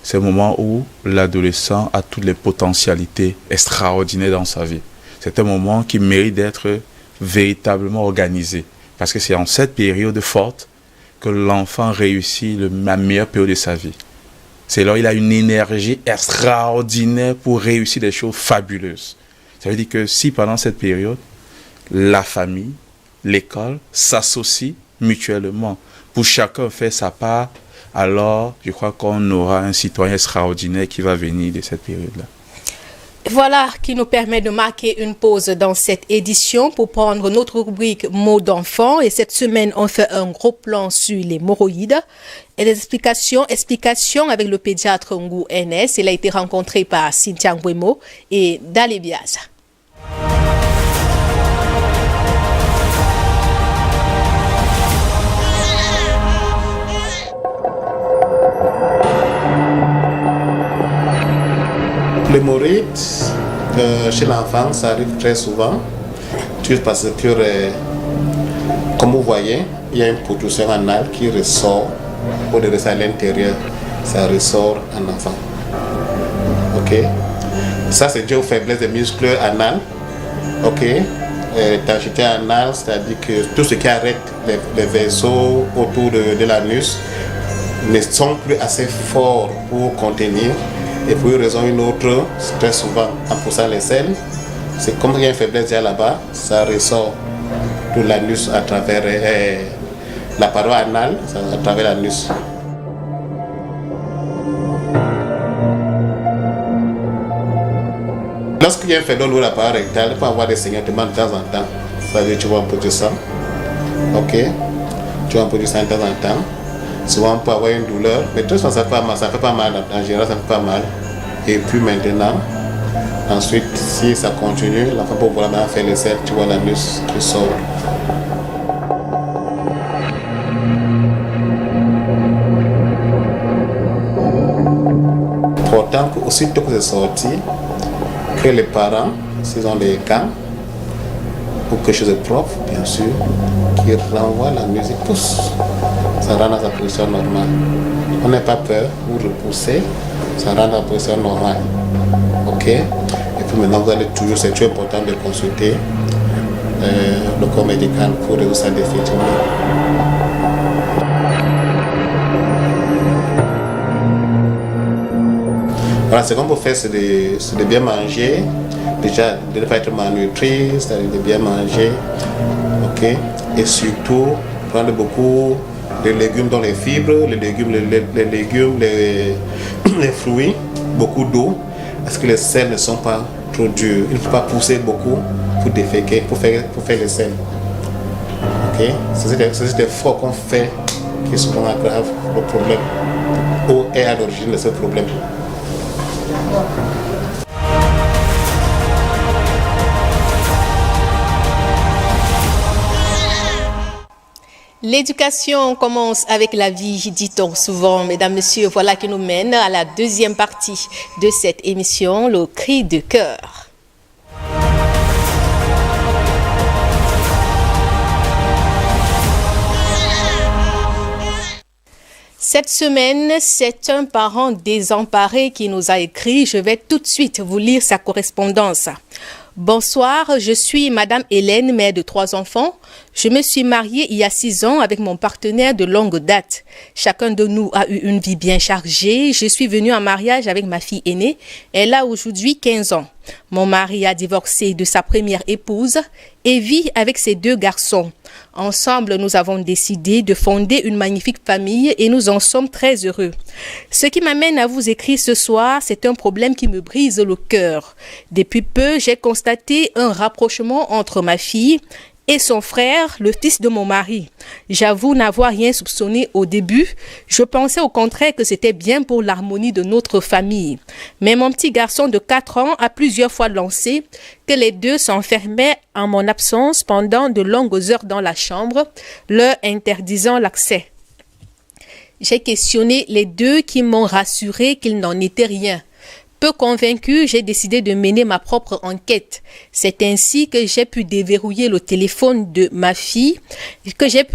c'est le moment où l'adolescent a toutes les potentialités extraordinaires dans sa vie. C'est un moment qui mérite d'être véritablement organisé. Parce que c'est en cette période forte que l'enfant réussit la meilleure période de sa vie. C'est là où il a une énergie extraordinaire pour réussir des choses fabuleuses. Ça veut dire que si pendant cette période, la famille, l'école s'associent mutuellement pour chacun faire sa part, alors je crois qu'on aura un citoyen extraordinaire qui va venir de cette période-là. Voilà qui nous permet de marquer une pause dans cette édition pour prendre notre rubrique mots d'enfant. Et cette semaine, on fait un gros plan sur les hémorroïdes et des explications avec le pédiatre Ngou NS. Il a été rencontré par Cynthia Ngwemo et Dale Biaza. L'hémorroïde, chez l'enfant, ça arrive très souvent, parce que, comme vous voyez, il y a une protrusion anale qui ressort, au lieu de ça à l'intérieur, ça ressort en enfant. Ok? Ça, c'est dû aux faiblesses des muscles anal. Ok? L'étanchéité anale, c'est-à-dire que tout ce qui arrête les vaisseaux autour de l'anus ne sont plus assez forts pour contenir. Et pour une raison ou une autre, très souvent, en poussant les selles, c'est comme il y a une faiblesse déjà là-bas, ça ressort de l'anus à travers la paroi anale, à travers l'anus. Lorsqu'il y a un faiblesse de la paroi rectale, il peut y avoir des saignements de temps en temps. Ça veut dire que tu vois un peu de sang. Ok? Tu vois un peu de sang de temps en temps. Souvent on peut avoir une douleur, mais tout ça, ça fait pas mal, en général ça fait pas mal. Et puis maintenant, ensuite, si ça continue, l'enfant peut vraiment faire les selles, tu vois l'anus qui sort. Pourtant, aussitôt que c'est sorti, que les parents, s'ils ont des gants, ou quelque chose de propre, bien sûr, qui renvoie la musique, pousse. Ça rend dans sa position normale. On n'a pas peur ou repousser, ça rend dans la position normale. Ok? Et puis maintenant, vous allez toujours, c'est très important de consulter le corps médical pour résoudre ça définitivement. Voilà, ce qu'on peut faire, c'est de bien manger. Déjà, de ne pas être malnutri, c'est-à-dire de bien manger. Ok? Et surtout, prendre beaucoup de légumes dans les fibres, les légumes, les fruits, beaucoup d'eau, parce que les selles ne sont pas trop dures. Il ne faut pas pousser beaucoup pour déféquer, pour faire les selles. Ok? C'est des efforts qu'on fait qui souvent aggravent le problème ou est à l'origine de ce problème. L'éducation commence avec la vie, dit-on souvent. Mesdames, Messieurs, voilà qui nous mène à la deuxième partie de cette émission, le cri de cœur. Cette semaine, c'est un parent désemparé qui nous a écrit. Je vais tout de suite vous lire sa correspondance. Bonsoir, je suis Madame Hélène, mère de 3 enfants. Je me suis mariée il y a 6 ans avec mon partenaire de longue date. Chacun de nous a eu une vie bien chargée. Je suis venue en mariage avec ma fille aînée. Elle a aujourd'hui 15 ans. Mon mari a divorcé de sa première épouse et vit avec ses 2 garçons. Ensemble, nous avons décidé de fonder une magnifique famille et nous en sommes très heureux. Ce qui m'amène à vous écrire ce soir, c'est un problème qui me brise le cœur. Depuis peu, j'ai constaté un rapprochement entre ma fille et son frère, le fils de mon mari. J'avoue n'avoir rien soupçonné au début. Je pensais au contraire que c'était bien pour l'harmonie de notre famille. Mais mon petit garçon de 4 ans a plusieurs fois lancé que les 2 s'enfermaient en mon absence pendant de longues heures dans la chambre, leur interdisant l'accès. J'ai questionné les 2 qui m'ont rassuré qu'il n'en était rien. Peu convaincue, j'ai décidé de mener ma propre enquête. C'est ainsi que j'ai pu déverrouiller le téléphone de ma fille,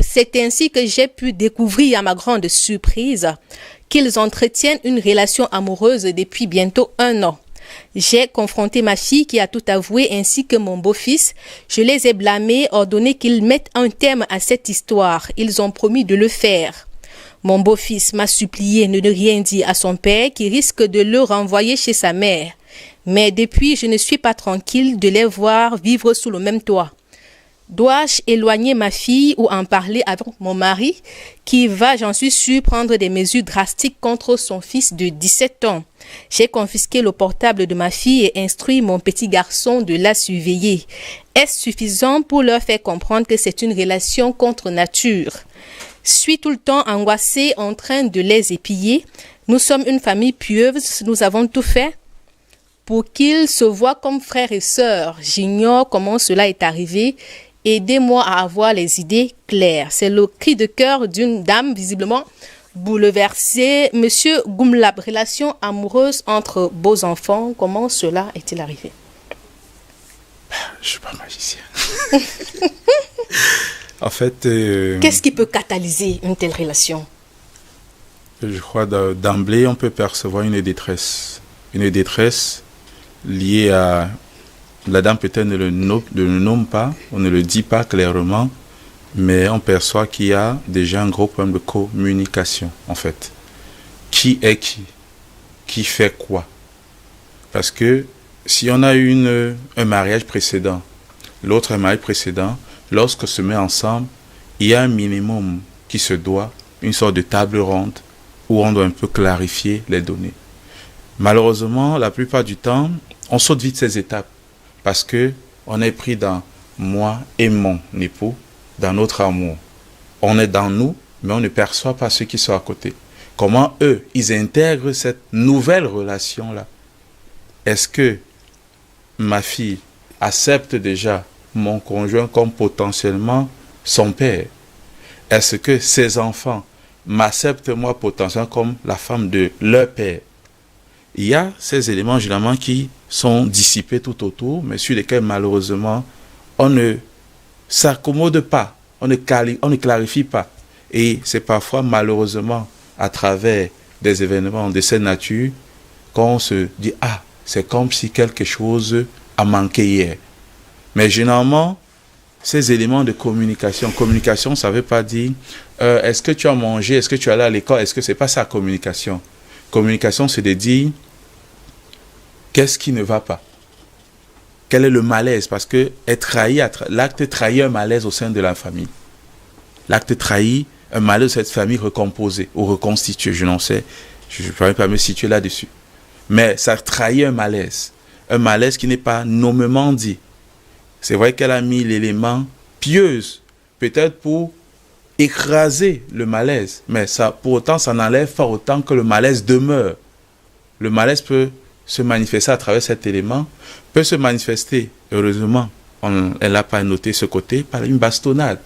c'est ainsi que j'ai pu découvrir à ma grande surprise qu'ils entretiennent une relation amoureuse depuis bientôt 1 an. J'ai confronté ma fille qui a tout avoué ainsi que mon beau-fils. Je les ai blâmés, ordonné qu'ils mettent un terme à cette histoire. Ils ont promis de le faire. Mon beau-fils m'a supplié de ne rien dire à son père qui risque de le renvoyer chez sa mère. Mais depuis, je ne suis pas tranquille de les voir vivre sous le même toit. Dois-je éloigner ma fille ou en parler avec mon mari qui va, j'en suis sûre, prendre des mesures drastiques contre son fils de 17 ans? J'ai confisqué le portable de ma fille et instruit mon petit garçon de la surveiller. Est-ce suffisant pour leur faire comprendre que c'est une relation contre nature? Suis tout le temps angoissée en train de les épier. Nous sommes une famille pieuse, nous avons tout fait pour qu'ils se voient comme frères et sœurs. J'ignore comment cela est arrivé. Aidez-moi à avoir les idées claires. C'est le cri de cœur d'une dame visiblement bouleversée. Monsieur Goumlab, relation amoureuse entre beaux enfants, comment cela est-il arrivé? Je suis pas magicien. En fait... Qu'est-ce qui peut catalyser une telle relation? Je crois d'emblée, on peut percevoir une détresse. Une détresse liée à... La dame peut-être ne le nomme pas, on ne le dit pas clairement, mais on perçoit qu'il y a déjà un gros problème de communication, en fait. Qui est qui? Qui fait quoi? Parce que si on a un mariage précédent, l'autre un mariage précédent, lorsque se met ensemble, il y a un minimum qui se doit, une sorte de table ronde où on doit un peu clarifier les données. Malheureusement, la plupart du temps, on saute vite ces étapes parce que on est pris dans moi et mon époux, dans notre amour. On est dans nous, mais on ne perçoit pas ceux qui sont à côté. Comment eux, ils intègrent cette nouvelle relation-là? Est-ce que ma fille accepte déjà mon conjoint comme potentiellement son père? Est-ce que ses enfants m'acceptent moi potentiellement comme la femme de leur père? Il y a ces éléments généralement qui sont dissipés tout autour, mais sur lesquels malheureusement on ne s'accommode pas, on ne clarifie pas. Et c'est parfois malheureusement à travers des événements de cette nature qu'on se dit « Ah, c'est comme si quelque chose a manqué hier ». Mais généralement, ces éléments de communication, ça ne veut pas dire est-ce que tu as mangé, est-ce que tu es allé à l'école, est-ce que ce n'est pas ça communication. Communication, c'est de dire qu'est-ce qui ne va pas, quel est le malaise, parce que l'acte trahit un malaise au sein de la famille. L'acte trahit un malaise de cette famille recomposée ou reconstituée, je n'en sais, je ne peux pas me situer là-dessus. Mais ça trahit un malaise qui n'est pas nommément dit. C'est vrai qu'elle a mis l'élément pieuse, peut-être pour écraser le malaise, mais ça, pour autant, ça n'enlève pas autant que le malaise demeure. Le malaise peut se manifester à travers cet élément, peut se manifester, heureusement, elle n'a pas noté ce côté, par une bastonnade,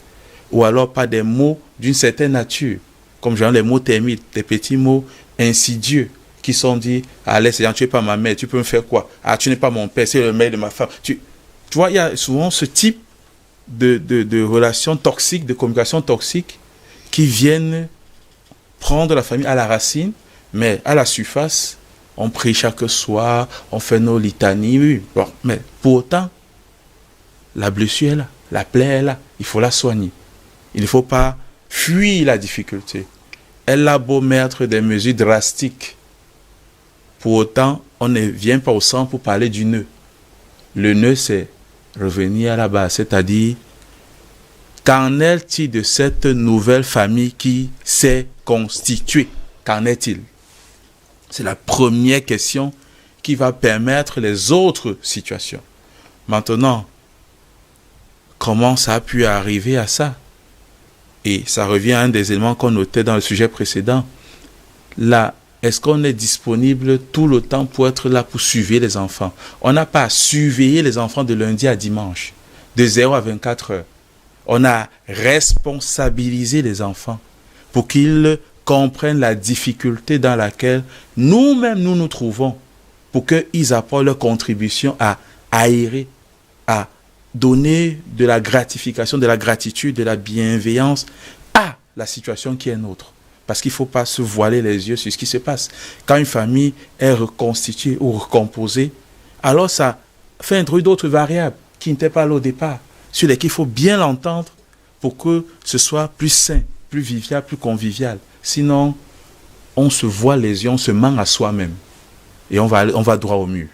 ou alors par des mots d'une certaine nature, comme genre les mots termites, des petits mots insidieux, qui sont dits, allez, tu n'es pas ma mère, tu peux me faire quoi? Ah, tu n'es pas mon père, c'est le mère de ma femme. Tu vois, il y a souvent ce type de relations toxiques, de communication toxique, qui viennent prendre la famille à la racine, mais à la surface, on prie chaque soir, on fait nos litanies, oui. Bon, mais pour autant, la blessure est là, la plaie est là, il faut la soigner. Il ne faut pas fuir la difficulté. Elle a beau mettre des mesures drastiques. Pour autant, on ne vient pas au centre pour parler du nœud. Le nœud, c'est revenir à la base, c'est-à-dire, qu'en est-il de cette nouvelle famille qui s'est constituée? Qu'en est-il? C'est la première question qui va permettre les autres situations. Maintenant, comment ça a pu arriver à ça? Et ça revient à un des éléments qu'on notait dans le sujet précédent. Là, est-ce qu'on est disponible tout le temps pour être là pour surveiller les enfants? On n'a pas à surveiller les enfants de lundi à dimanche, de 0 à 24 heures. On a responsabilisé les enfants pour qu'ils comprennent la difficulté dans laquelle nous-mêmes nous trouvons. pour qu'ils apportent leur contribution à aérer, à donner de la gratification, de la gratitude, de la bienveillance à la situation qui est nôtre. Parce qu'il ne faut pas se voiler les yeux sur ce qui se passe. Quand une famille est reconstituée ou recomposée, alors ça fait introduire d'autres variables qui n'étaient pas là au départ, sur lesquelles il faut bien l'entendre pour que ce soit plus sain, plus vivial, plus convivial. Sinon, on se voile les yeux, on se ment à soi-même. Et on va droit au mur.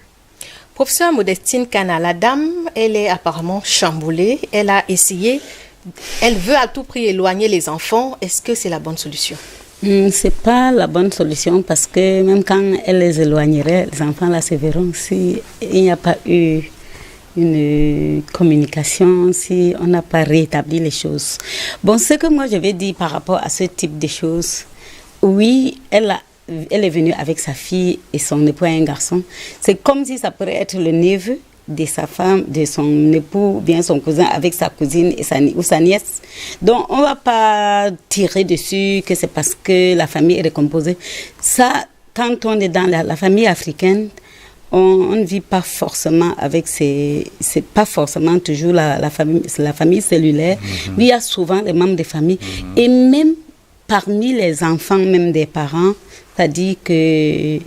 Professeur Modestine Kana, la dame, elle est apparemment chamboulée. Elle a essayé, elle veut à tout prix éloigner les enfants. Est-ce que c'est la bonne solution? C'est pas la bonne solution parce que même quand elle les éloignerait, les enfants là se verront si il n'y a pas eu une communication, si on n'a pas rétabli les choses. Bon, ce que moi je vais dire par rapport à ce type de choses, oui, elle est venue avec sa fille et son époux, un garçon. C'est comme si ça pourrait être le neveu de sa femme, de son époux, bien son cousin avec sa cousine ou sa nièce. Donc on ne va pas tirer dessus que c'est parce que la famille est recomposée. Ça, quand on est dans la famille africaine, on ne vit pas forcément avec c'est pas forcément toujours la famille cellulaire. Mais il y a souvent les membres des familles. Et même parmi les enfants, même des parents, c'est-à-dire que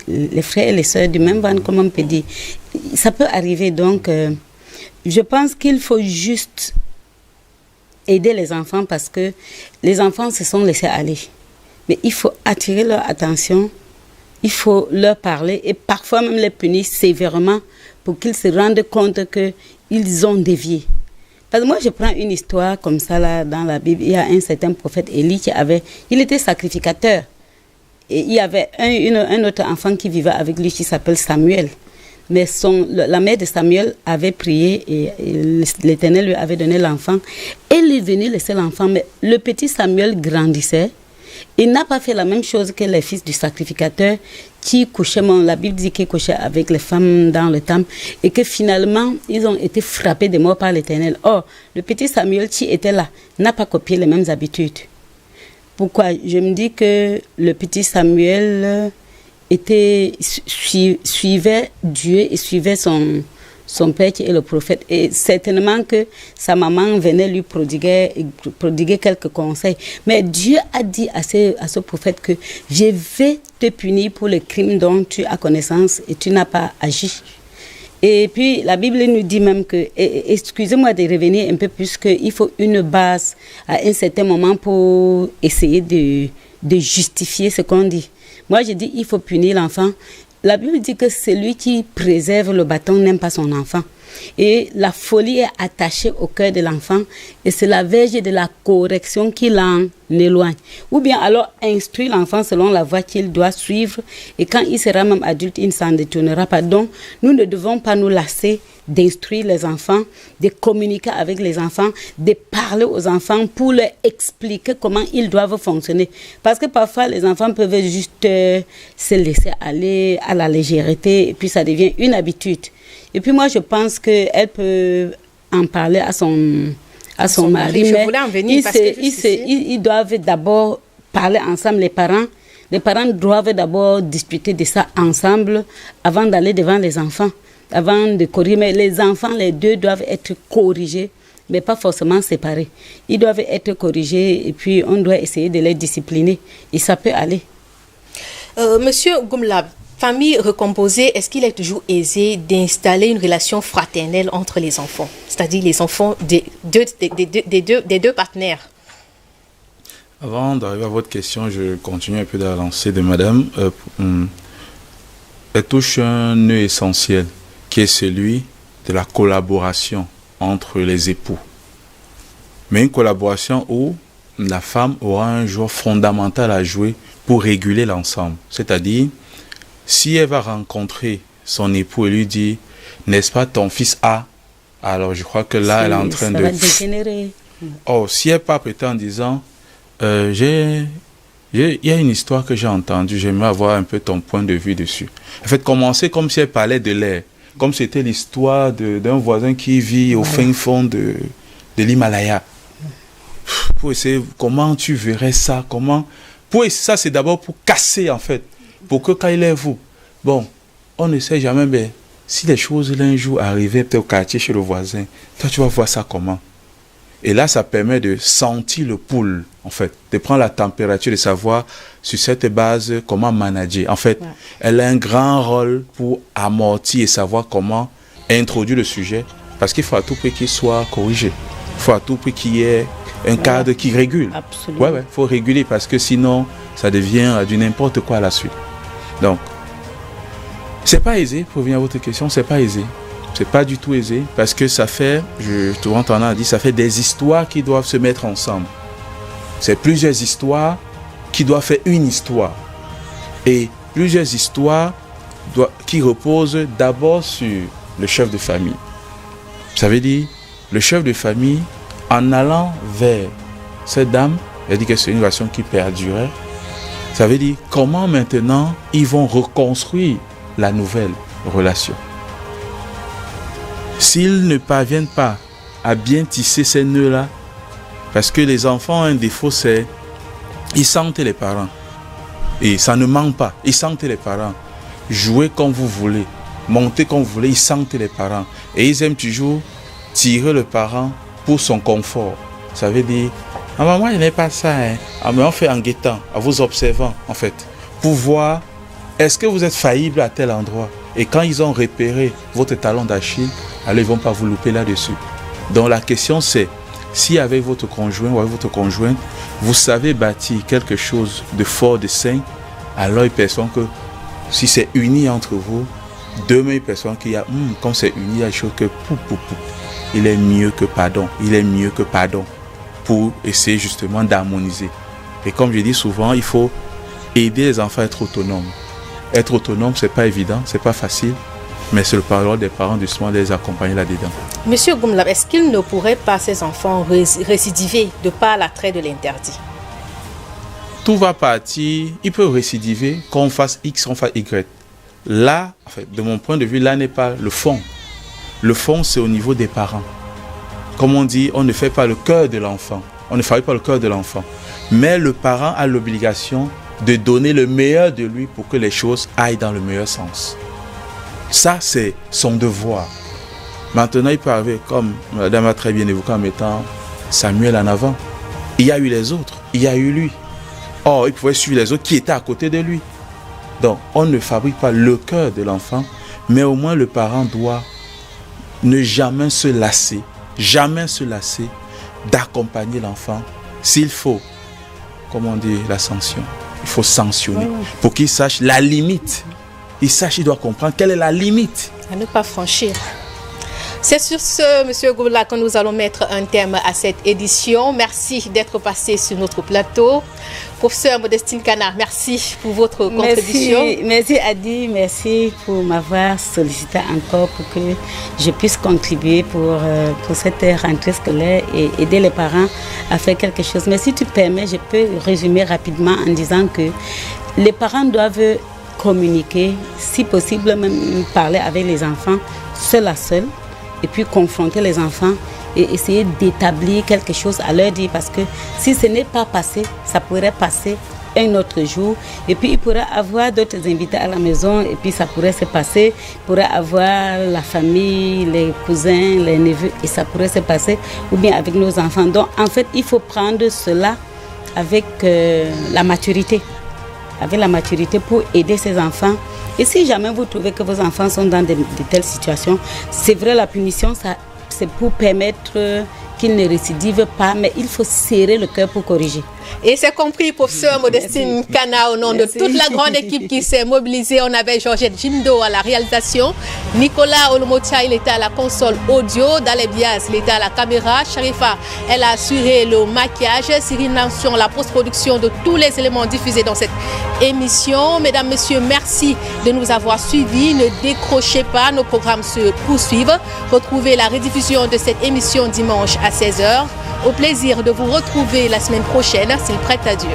les frères et les sœurs du même ventre, comme on peut dire, ça peut arriver. Donc, je pense qu'il faut juste aider les enfants parce que les enfants se sont laissés aller. Mais il faut attirer leur attention, il faut leur parler et parfois même les punir sévèrement pour qu'ils se rendent compte qu'ils ont dévié. Parce que moi, je prends une histoire comme ça là, dans la Bible. Il y a un certain prophète Élie il était sacrificateur. Et il y avait un autre enfant qui vivait avec lui qui s'appelle Samuel. Mais la mère de Samuel avait prié et l'Éternel lui avait donné l'enfant. Elle est venue laisser l'enfant, mais le petit Samuel grandissait. Il n'a pas fait la même chose que les fils du sacrificateur qui couchaient, la Bible dit qu'ils couchaient avec les femmes dans le temple et que finalement, ils ont été frappés de mort par l'Éternel. Or, le petit Samuel qui était là n'a pas copié les mêmes habitudes. Pourquoi? Je me dis que le petit Samuel suivait Dieu et suivait son père qui est le prophète. Et certainement que sa maman venait lui prodiguer quelques conseils. Mais Dieu a dit à ce prophète que je vais te punir pour le crime dont tu as connaissance et tu n'as pas agi. Et puis la Bible nous dit même que, excusez-moi de revenir un peu plus, qu'il faut une base à un certain moment pour essayer de justifier ce qu'on dit. Moi je dis il faut punir l'enfant. La Bible dit que celui qui préserve le bâton n'aime pas son enfant. Et la folie est attachée au cœur de l'enfant et c'est la verge de la correction qui l'en éloigne. Ou bien alors instruire l'enfant selon la voie qu'il doit suivre et quand il sera même adulte, il ne s'en détournera pas. Donc, nous ne devons pas nous lasser d'instruire les enfants, de communiquer avec les enfants, de parler aux enfants pour leur expliquer comment ils doivent fonctionner. Parce que parfois, les enfants peuvent juste se laisser aller à la légèreté et puis ça devient une habitude. Et puis moi, je pense qu'elle peut en parler à son mari. Je voulais en venir parce que ils doivent d'abord parler ensemble, les parents. Les parents doivent d'abord discuter de ça ensemble avant d'aller devant les enfants, avant de corriger. Mais les enfants, les deux doivent être corrigés, mais pas forcément séparés. Ils doivent être corrigés et puis on doit essayer de les discipliner. Et ça peut aller. Monsieur Goumla, famille recomposée, est-ce qu'il est toujours aisé d'installer une relation fraternelle entre les enfants, c'est-à-dire les enfants des deux partenaires? Avant d'arriver à votre question, je continue un peu dans la lancée de madame. Elle touche un nœud essentiel qui est celui de la collaboration entre les époux. Mais une collaboration où la femme aura un rôle fondamental à jouer pour réguler l'ensemble. C'est-à-dire, si elle va rencontrer son époux et lui dit, n'est-ce pas ton fils A? Alors je crois que là, elle est en train de... Ça va dégénérer. Oh, si elle part peut-être en disant, il y a une histoire que j'ai entendue, j'aimerais avoir un peu ton point de vue dessus. En fait, commencer comme si elle parlait de l'air, comme c'était l'histoire d'un voisin qui vit au fin fond de l'Himalaya. Pour essayer, comment tu verrais ça, ça c'est d'abord pour casser en fait. Pour que quand il est vous, bon, on ne sait jamais, mais si les choses l'un jour arrivaient peut-être au quartier chez le voisin, toi tu vas voir ça comment? Et là, ça permet de sentir le pouls, en fait, de prendre la température, de savoir sur cette base comment manager. En fait, elle a un grand rôle pour amortir et savoir comment introduire le sujet, parce qu'il faut à tout prix qu'il soit corrigé. Il faut à tout prix qu'il y ait un cadre qui régule. Absolument. Il faut réguler, parce que sinon, ça devient du n'importe quoi à la suite. Donc, c'est pas aisé, pour revenir à votre question, c'est pas aisé. C'est pas du tout aisé, parce que ça fait, je te entends à dire, ça fait des histoires qui doivent se mettre ensemble. C'est plusieurs histoires qui doivent faire une histoire. Et plusieurs histoires qui reposent d'abord sur le chef de famille. Ça veut dire, le chef de famille, en allant vers cette dame, elle dit que c'est une relation qui perdurait. Ça veut dire, comment maintenant ils vont reconstruire la nouvelle relation. S'ils ne parviennent pas à bien tisser ces nœuds-là, parce que les enfants ont un défaut, c'est ils sentent les parents. Et ça ne manque pas. Ils sentent les parents. Jouez comme vous voulez, montez comme vous voulez, ils sentent les parents. Et ils aiment toujours tirer le parent pour son confort. Ça veut dire, ah maman, il n'est pas ça. Ah, mais on fait en guettant, en vous observant, en fait, pour voir, est-ce que vous êtes faillible à tel endroit? Et quand ils ont repéré votre talon d'Achille, alors ils ne vont pas vous louper là-dessus. Donc la question c'est, si avec votre conjoint ou avec votre conjointe, vous savez bâtir quelque chose de fort, de sain, alors ils perçoivent que si c'est uni entre vous, demain ils perçoivent qu'il y a, comme c'est uni, il y a des choses que, il est mieux que pardon, il est mieux que pardon, pour essayer justement d'harmoniser. Et comme je dis souvent, il faut aider les enfants à être autonomes. Être autonome, c'est pas évident, c'est pas facile, mais c'est le rôle des parents justement de les accompagner là-dedans. Monsieur Goumlab, est-ce qu'il ne pourrait pas, ces enfants, récidiver de par l'attrait de l'interdit? Tout va partir, il peut récidiver, qu'on fasse X, qu'on fasse Y. Là, en fait, de mon point de vue, là n'est pas le fond. Le fond, c'est au niveau des parents. Comme on dit, on ne fait pas le cœur de l'enfant. On ne fabrique pas le cœur de l'enfant. Mais le parent a l'obligation de donner le meilleur de lui pour que les choses aillent dans le meilleur sens. Ça, c'est son devoir. Maintenant, il peut arriver, comme madame a très bien évoqué en mettant Samuel en avant. Il y a eu les autres, il y a eu lui. Or, il pouvait suivre les autres qui étaient à côté de lui. Donc, on ne fabrique pas le cœur de l'enfant, mais au moins le parent doit ne jamais se lasser d'accompagner l'enfant. S'il faut, comment on dit, la sanction. Il faut sanctionner pour qu'il sache la limite. Il doit comprendre quelle est la limite. À ne pas franchir. C'est sur ce, Monsieur Goula, que nous allons mettre un terme à cette édition. Merci d'être passé sur notre plateau. Professeur Modestine Kana, merci pour votre contribution. Merci Adi, merci pour m'avoir sollicité encore pour que je puisse contribuer pour cette rentrée scolaire et aider les parents à faire quelque chose. Mais si tu permets, je peux résumer rapidement en disant que les parents doivent communiquer, si possible même parler avec les enfants seul à seul, et puis confronter les enfants et essayer d'établir quelque chose à leur dire, parce que si ce n'est pas passé, ça pourrait passer un autre jour, et puis il pourrait avoir d'autres invités à la maison, et puis ça pourrait se passer, il pourrait avoir la famille, les cousins, les neveux, et ça pourrait se passer, ou bien avec nos enfants. Donc en fait, il faut prendre cela avec la maturité pour aider ces enfants. Et si jamais vous trouvez que vos enfants sont dans de telles situations, c'est vrai, la punition, c'est pour permettre qu'ils ne récidivent pas, mais il faut serrer le cœur pour corriger. Et c'est compris, professeur Modestine Kana, au nom de toute la grande équipe qui s'est mobilisée. On avait Georgette Jimdo à la réalisation, Nicolas Olomotia, il était à la console audio, Dalé Bias, il était à la caméra, Sharifa, elle a assuré le maquillage, Cyril Nantion, la post-production de tous les éléments diffusés dans cette émission. Mesdames, messieurs, merci de nous avoir suivis. Ne décrochez pas, nos programmes se poursuivent. Retrouvez la rediffusion de cette émission dimanche à 16h. Au plaisir de vous retrouver la semaine prochaine, s'il prête à Dieu.